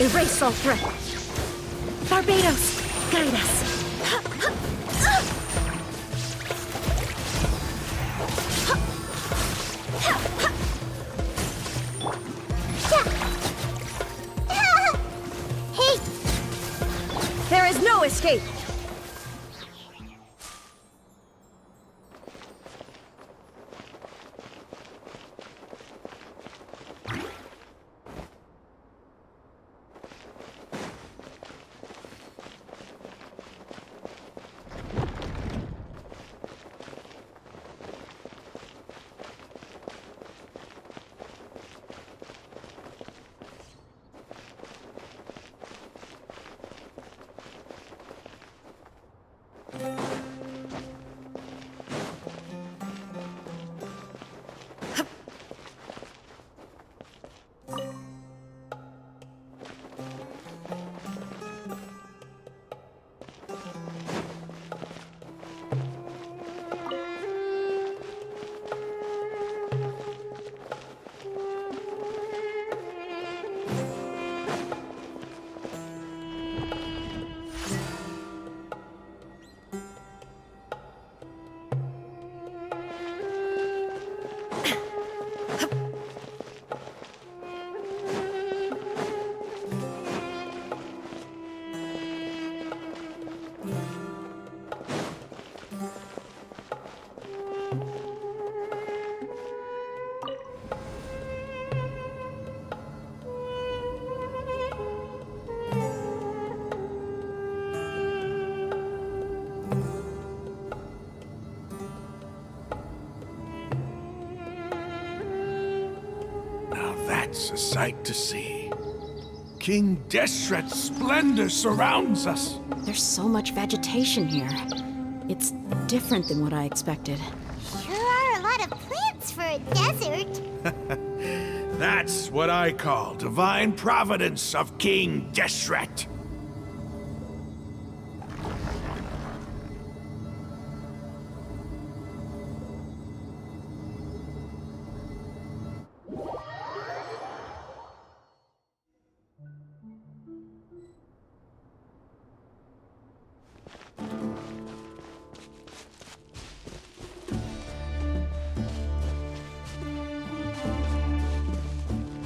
Erase all threat. Barbados, guide us. Hey! There is no escape! That's a sight to see. King Deshret's splendor surrounds us. There's so much vegetation here. It's different than what I expected. Sure are a lot of plants for a desert. That's what I call divine providence of King Deshret.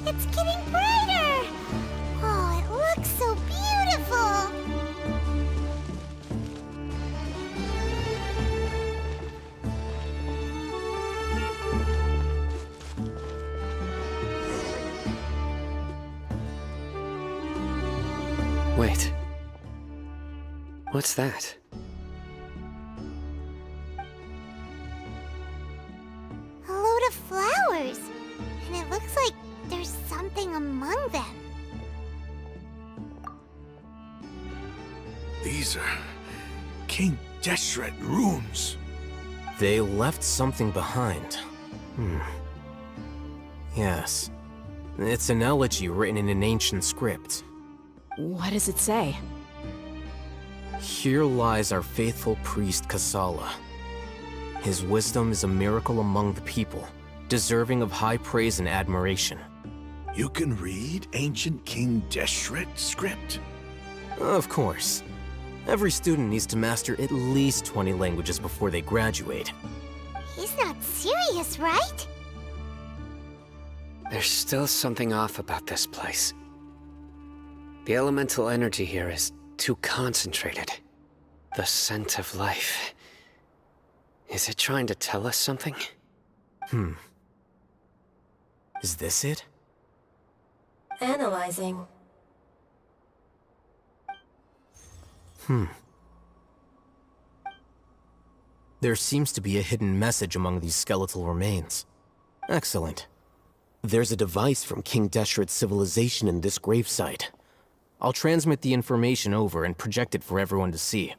It's getting brighter! Oh, it looks so beautiful! Wait. What's that? living among them. These are King Deshret runes. They left something behind. Yes. It's an elegy written in an ancient script. What does it say? Here lies our faithful priest Kasala. His wisdom is a miracle among the people, deserving of high praise and admiration. You can read ancient King Deshret script? Of course. Every student needs to master at least 20 languages before they graduate. He's not serious, right? There's still something off about this place. The elemental energy here is too concentrated. The scent of life. Is it trying to tell us something? Is this it? Analyzing. There seems to be a hidden message among these skeletal remains. Excellent. There's a device from King Deshret's civilization in this gravesite. I'll transmit the information over and project it for everyone to see.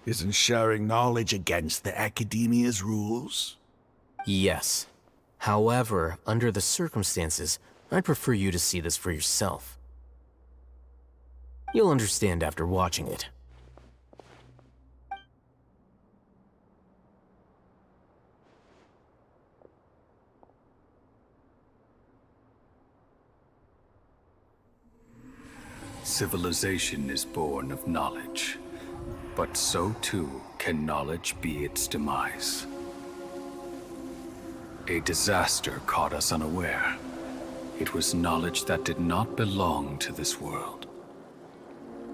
Isn't sharing knowledge against the Academia's rules? Yes. However, under the circumstances, I'd prefer you to see this for yourself. You'll understand after watching it. Civilization is born of knowledge, but so too can knowledge be its demise. A disaster caught us unaware. It was knowledge that did not belong to this world.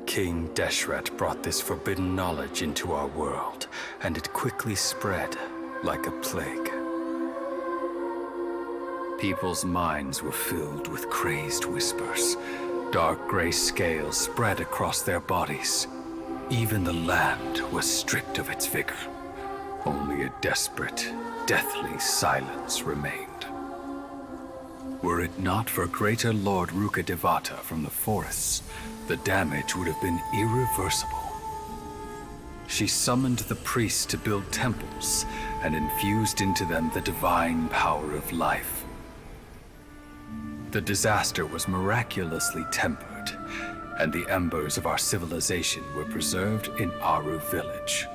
King Deshret brought this forbidden knowledge into our world, and it quickly spread like a plague. People's minds were filled with crazed whispers. Dark gray scales spread across their bodies. Even the land was stripped of its vigor. Only a desperate, deathly silence remained. Were it not for greater Lord Rukkhadevata from the forests, the damage would have been irreversible. She summoned the priests to build temples and infused into them the divine power of life. The disaster was miraculously tempered, and the embers of our civilization were preserved in Aru village.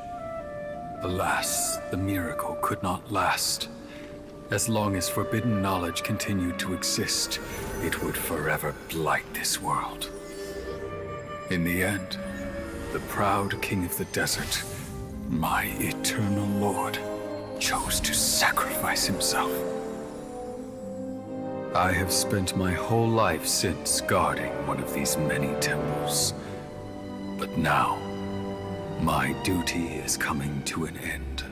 Alas, the miracle could not last. As long as forbidden knowledge continued to exist, it would forever blight this world. In the end, the proud king of the desert, my eternal lord, chose to sacrifice himself. I have spent my whole life since guarding one of these many temples. But now, my duty is coming to an end.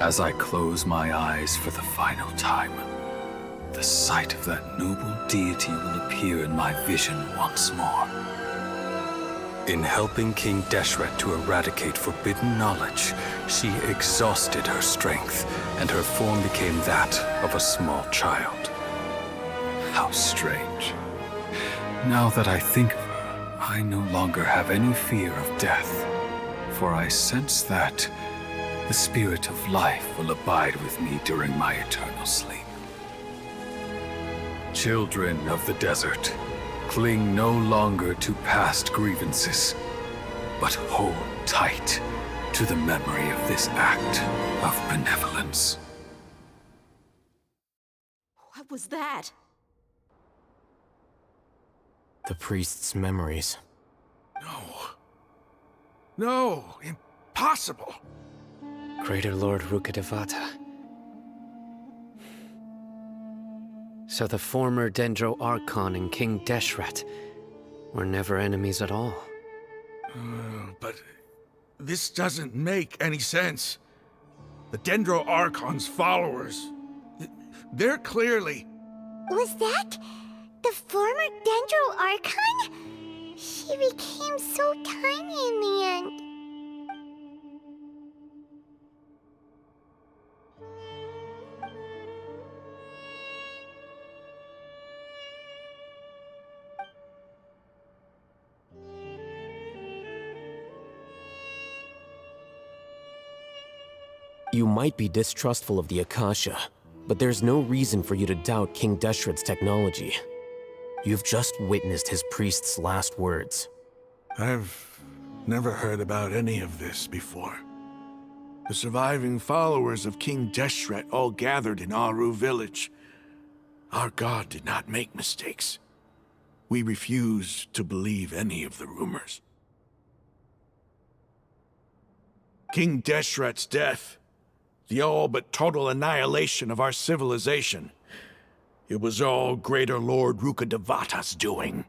As I close my eyes for the final time, the sight of that noble deity will appear in my vision once more. In helping King Deshret to eradicate forbidden knowledge, she exhausted her strength, and her form became that of a small child. How strange. Now that I think of her, I no longer have any fear of death, for I sense that the spirit of life will abide with me during my eternal sleep. Children of the desert, cling no longer to past grievances, but hold tight to the memory of this act of benevolence. What was that? The priest's memories. No, impossible. Greater Lord Rukkhadevata. So the former Dendro Archon and King Deshret were never enemies at all. But this doesn't make any sense. The Dendro Archon's followers, they're clearly... Was that the former Dendro Archon? She became so tiny in the end. You might be distrustful of the Akasha, but there's no reason for you to doubt King Deshret's technology. You've just witnessed his priest's last words. I've never heard about any of this before. The surviving followers of King Deshret all gathered in Aru village. Our god did not make mistakes. We refused to believe any of the rumors. King Deshret's death, the all but total annihilation of our civilization, it was all Greater Lord Rukkhadevata's doing.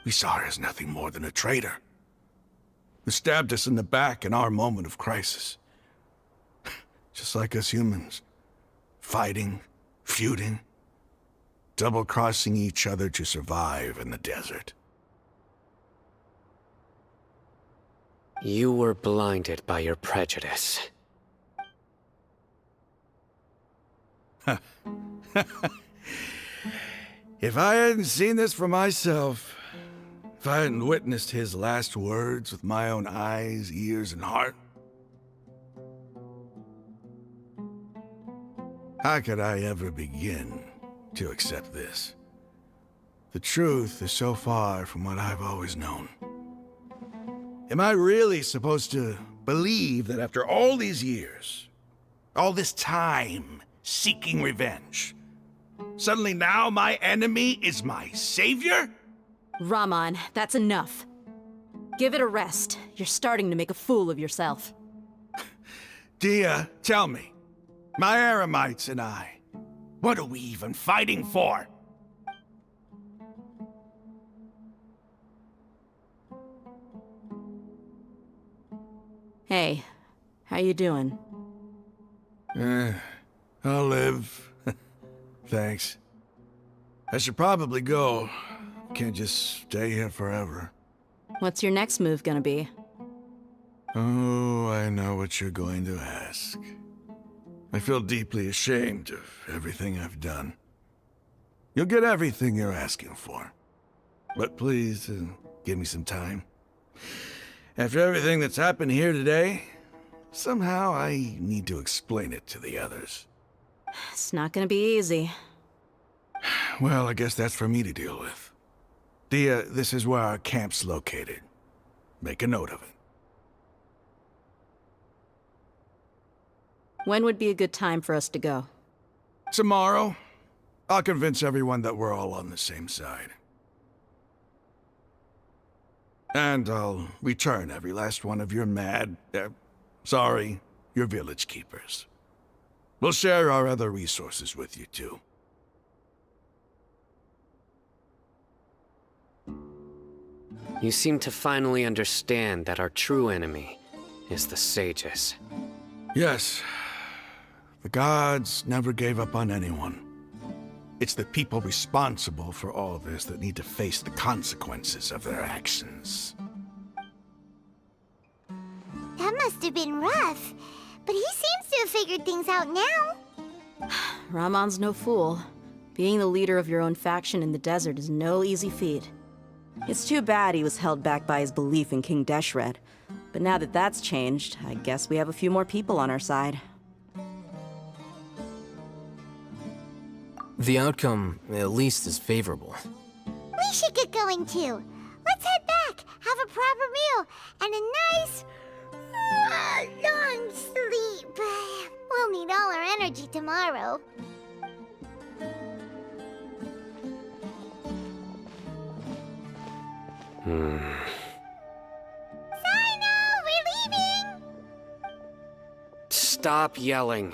We saw her as nothing more than a traitor, who stabbed us in the back in our moment of crisis. Just like us humans, fighting, feuding, double-crossing each other to survive in the desert. You were blinded by your prejudice. If I hadn't seen this for myself, if I hadn't witnessed his last words with my own eyes, ears, and heart, how could I ever begin to accept this? The truth is so far from what I've always known. Am I really supposed to believe that after all these years, all this time seeking revenge, suddenly now my enemy is my savior? Raman, that's enough. Give it a rest. You're starting to make a fool of yourself. Dia, tell me, my Eremites and I, what are we even fighting for? Hey, how you doing? I'll live. Thanks. I should probably go. Can't just stay here forever. What's your next move gonna be? Oh, I know what you're going to ask. I feel deeply ashamed of everything I've done. You'll get everything you're asking for. But please, give me some time. After everything that's happened here today, somehow I need to explain it to the others. It's not gonna be easy. Well, I guess that's for me to deal with. Dia, this is where our camp's located. Make a note of it. When would be a good time for us to go? Tomorrow, I'll convince everyone that we're all on the same side. And I'll return every last one of your your village keepers. We'll share our other resources with you too. You seem to finally understand that our true enemy is the sages. Yes. The gods never gave up on anyone. It's the people responsible for all this that need to face the consequences of their actions. That must have been rough, but he seems to have figured things out now. Ramon's no fool. Being the leader of your own faction in the desert is no easy feat. It's too bad he was held back by his belief in King Deshret. But now that that's changed, I guess we have a few more people on our side. The outcome, at least, is favorable. We should get going too. Let's head back, have a proper meal, and a nice, long sleep. We'll need all our energy tomorrow. Sino, we're leaving! Stop yelling.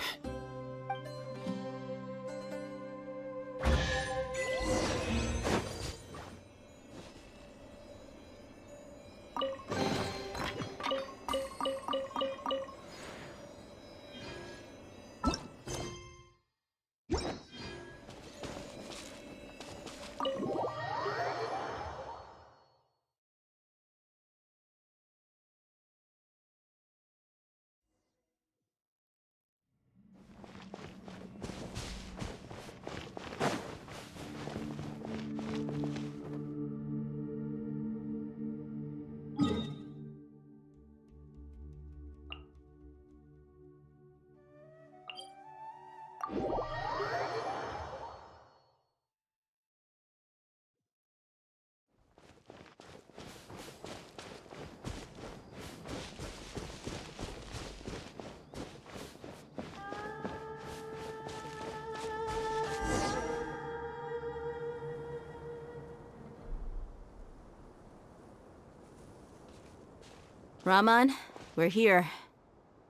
Raman, we're here.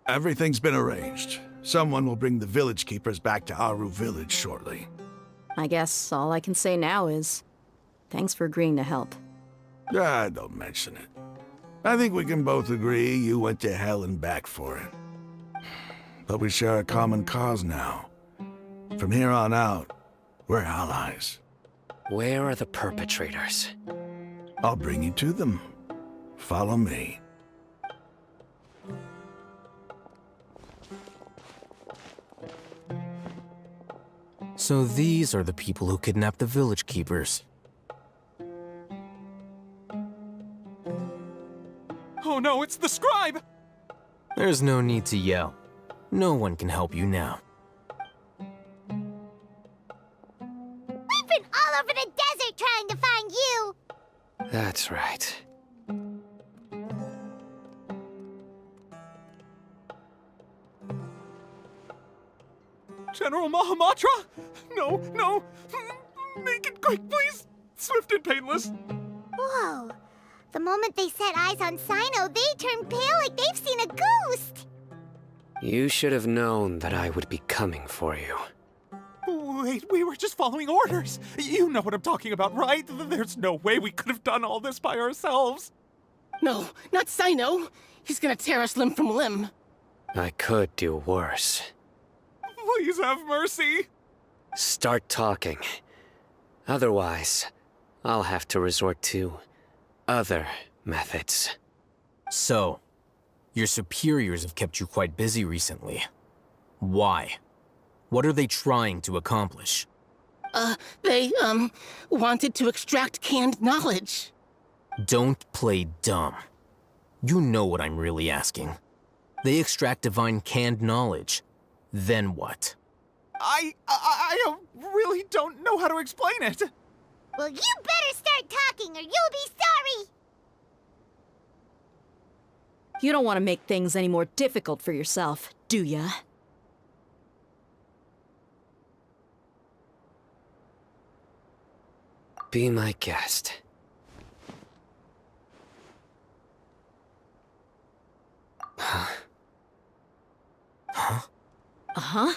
Everything's been arranged. Someone will bring the village keepers back to Aru village shortly. I guess all I can say now is thanks for agreeing to help. Ah, don't mention it. I think we can both agree you went to hell and back for it. But we share a common cause now. From here on out, we're allies. Where are the perpetrators? I'll bring you to them. Follow me. So these are the people who kidnapped the village keepers. Oh no, it's the scribe! There's no need to yell. No one can help you now. We've been all over the desert trying to find you! That's right. General Mahamatra? No, no! Make it quick, please! Swift and painless! Whoa. The moment they set eyes on Sino, they turned pale like they've seen a ghost! You should have known that I would be coming for you. Wait, we were just following orders. You know what I'm talking about, right? There's no way we could have done all this by ourselves. No, not Sino. He's gonna tear us limb from limb. I could do worse. Please have mercy. Start talking. Otherwise, I'll have to resort to other methods. So, your superiors have kept you quite busy recently. Why? What are they trying to accomplish? They wanted to extract canned knowledge. Don't play dumb. You know what I'm really asking. They extract divine canned knowledge. Then what? I really don't know how to explain it. Well, you better start talking or you'll be sorry! You don't want to make things any more difficult for yourself, do ya? Be my guest. Uh-huh.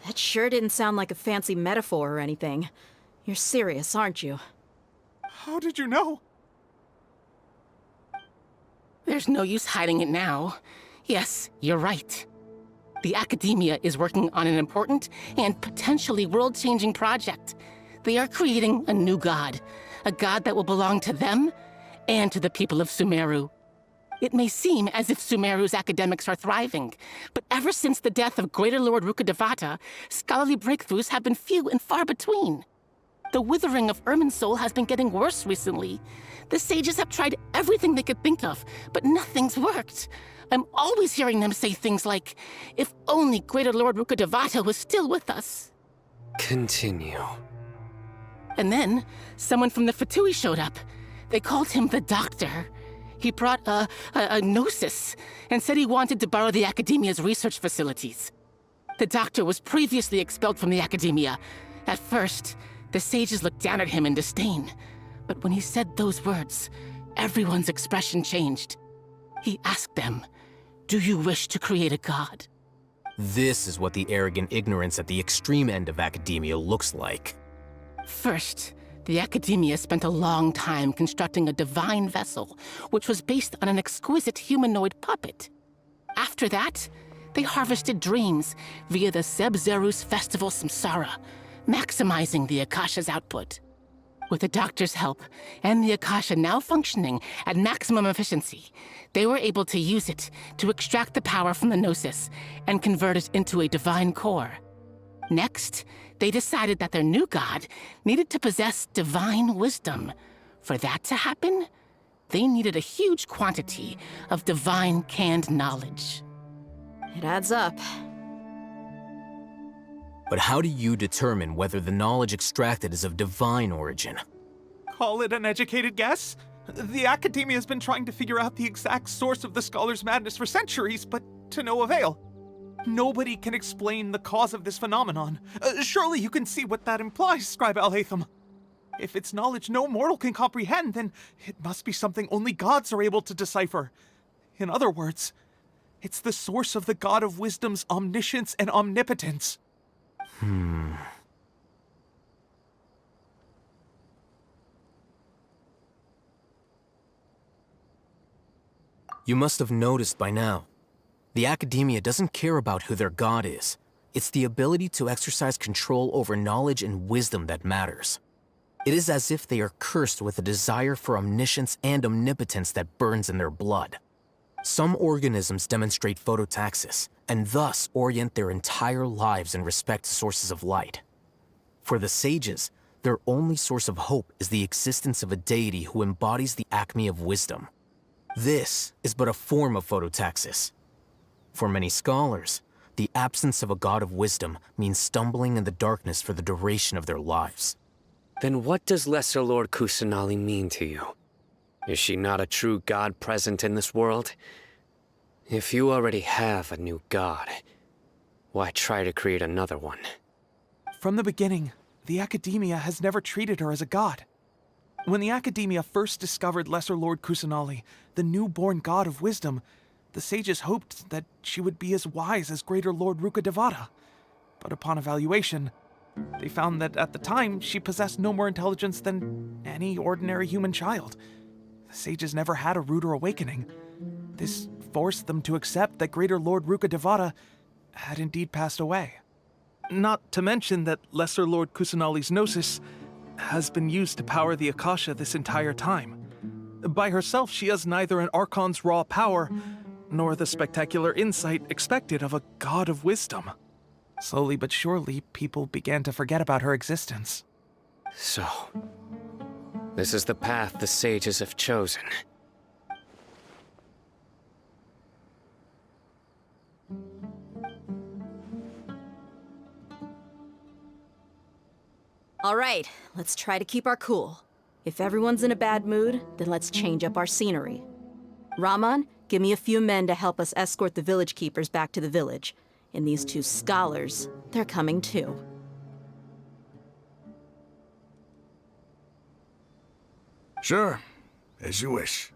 That sure didn't sound like a fancy metaphor or anything. You're serious, aren't you? How did you know? There's no use hiding it now. Yes, you're right. The Academia is working on an important and potentially world-changing project. They are creating a new god. A god that will belong to them and to the people of Sumeru. It may seem as if Sumeru's academics are thriving, but ever since the death of Greater Lord Rukkhadevata, scholarly breakthroughs have been few and far between. The withering of Irminsul has been getting worse recently. The sages have tried everything they could think of, but nothing's worked. I'm always hearing them say things like, if only Greater Lord Rukkhadevata was still with us. Continue. And then, someone from the Fatui showed up. They called him the Doctor. He brought a gnosis and said he wanted to borrow the Academia's research facilities. The Doctor was previously expelled from the Academia. At first, the sages looked down at him in disdain. But when he said those words, everyone's expression changed. He asked them, "Do you wish to create a god?" This is what the arrogant ignorance at the extreme end of academia looks like. First, the Academia spent a long time constructing a divine vessel, which was based on an exquisite humanoid puppet. After that, they harvested dreams via the Sebzerus Festival Samsara, maximizing the Akasha's output. With the Doctor's help, and the Akasha now functioning at maximum efficiency, they were able to use it to extract the power from the Gnosis and convert it into a divine core. Next, they decided that their new god needed to possess divine wisdom. For that to happen, they needed a huge quantity of divine canned knowledge. It adds up. But how do you determine whether the knowledge extracted is of divine origin? Call it an educated guess? The Academia has been trying to figure out the exact source of the Scholar's madness for centuries, but to no avail. Nobody can explain the cause of this phenomenon. Surely you can see what that implies, Scribe Alhaitham. If it's knowledge no mortal can comprehend, then it must be something only gods are able to decipher. In other words, it's the source of the God of Wisdom's omniscience and omnipotence. You must have noticed by now. The Academia doesn't care about who their god is. It's the ability to exercise control over knowledge and wisdom that matters. It is as if they are cursed with a desire for omniscience and omnipotence that burns in their blood. Some organisms demonstrate phototaxis, and thus orient their entire lives in respect to sources of light. For the sages, their only source of hope is the existence of a deity who embodies the acme of wisdom. This is but a form of phototaxis. For many scholars, the absence of a god of wisdom means stumbling in the darkness for the duration of their lives. Then what does Lesser Lord Kusanali mean to you? Is she not a true god present in this world? If you already have a new god, why try to create another one? From the beginning, the Academia has never treated her as a god. When the Academia first discovered Lesser Lord Kusanali, the newborn god of wisdom, the sages hoped that she would be as wise as Greater Lord Rukkhadevata. But upon evaluation, they found that at the time she possessed no more intelligence than any ordinary human child. The sages never had a ruder awakening. This forced them to accept that Greater Lord Rukkhadevata had indeed passed away. Not to mention that Lesser Lord Kusanali's gnosis has been used to power the Akasha this entire time. By herself, she has neither an Archon's raw power, nor the spectacular insight expected of a god of wisdom. Slowly but surely, people began to forget about her existence. So, this is the path the sages have chosen. All right, let's try to keep our cool. If everyone's in a bad mood, then let's change up our scenery. Raman, give me a few men to help us escort the village keepers back to the village. And these two scholars, they're coming too. Sure, as you wish.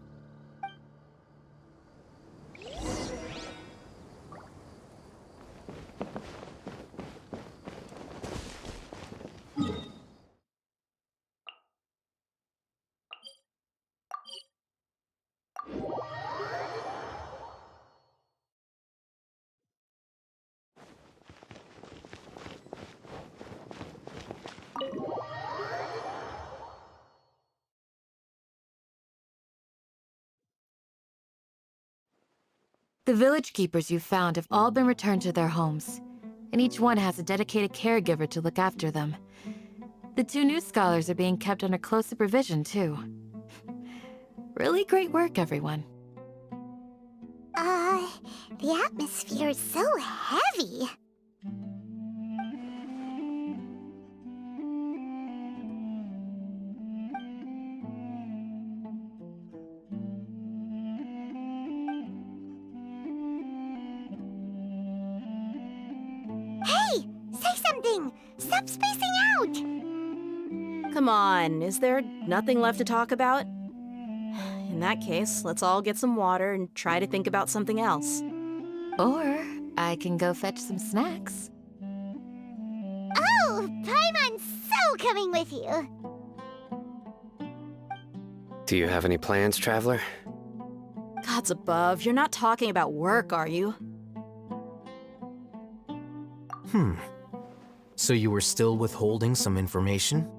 The village keepers you found have all been returned to their homes, and each one has a dedicated caregiver to look after them. The two new scholars are being kept under close supervision, too. Really great work, everyone. The atmosphere is so heavy. Hey! Say something! Stop spacing out! Come on, is there nothing left to talk about? In that case, let's all get some water and try to think about something else. Or I can go fetch some snacks. Oh! Paimon's so coming with you! Do you have any plans, traveler? Gods above, you're not talking about work, are you? So you were still withholding some information?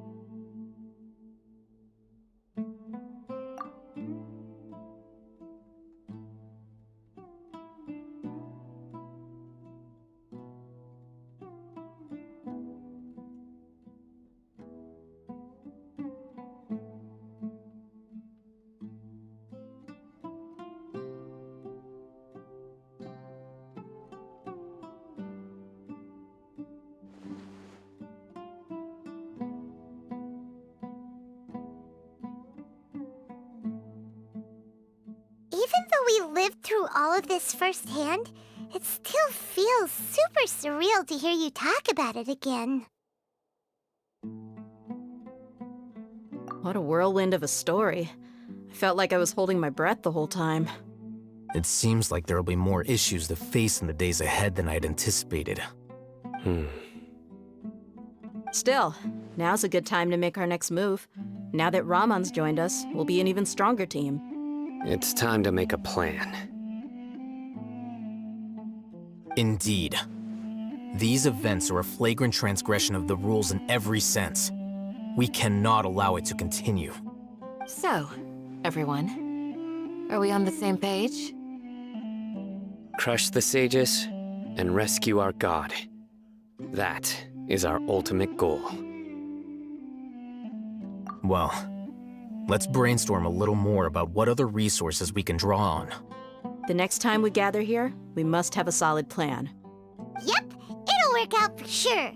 Even though we lived through all of this firsthand, it still feels super surreal to hear you talk about it again. What a whirlwind of a story. I felt like I was holding my breath the whole time. It seems like there'll be more issues to face in the days ahead than I'd anticipated. Still, now's a good time to make our next move. Now that Ramon's joined us, we'll be an even stronger team. It's time to make a plan. Indeed. These events are a flagrant transgression of the rules in every sense. We cannot allow it to continue. So, everyone, are we on the same page? Crush the sages and rescue our god. That is our ultimate goal. Well, let's brainstorm a little more about what other resources we can draw on. The next time we gather here, we must have a solid plan. Yep, it'll work out for sure.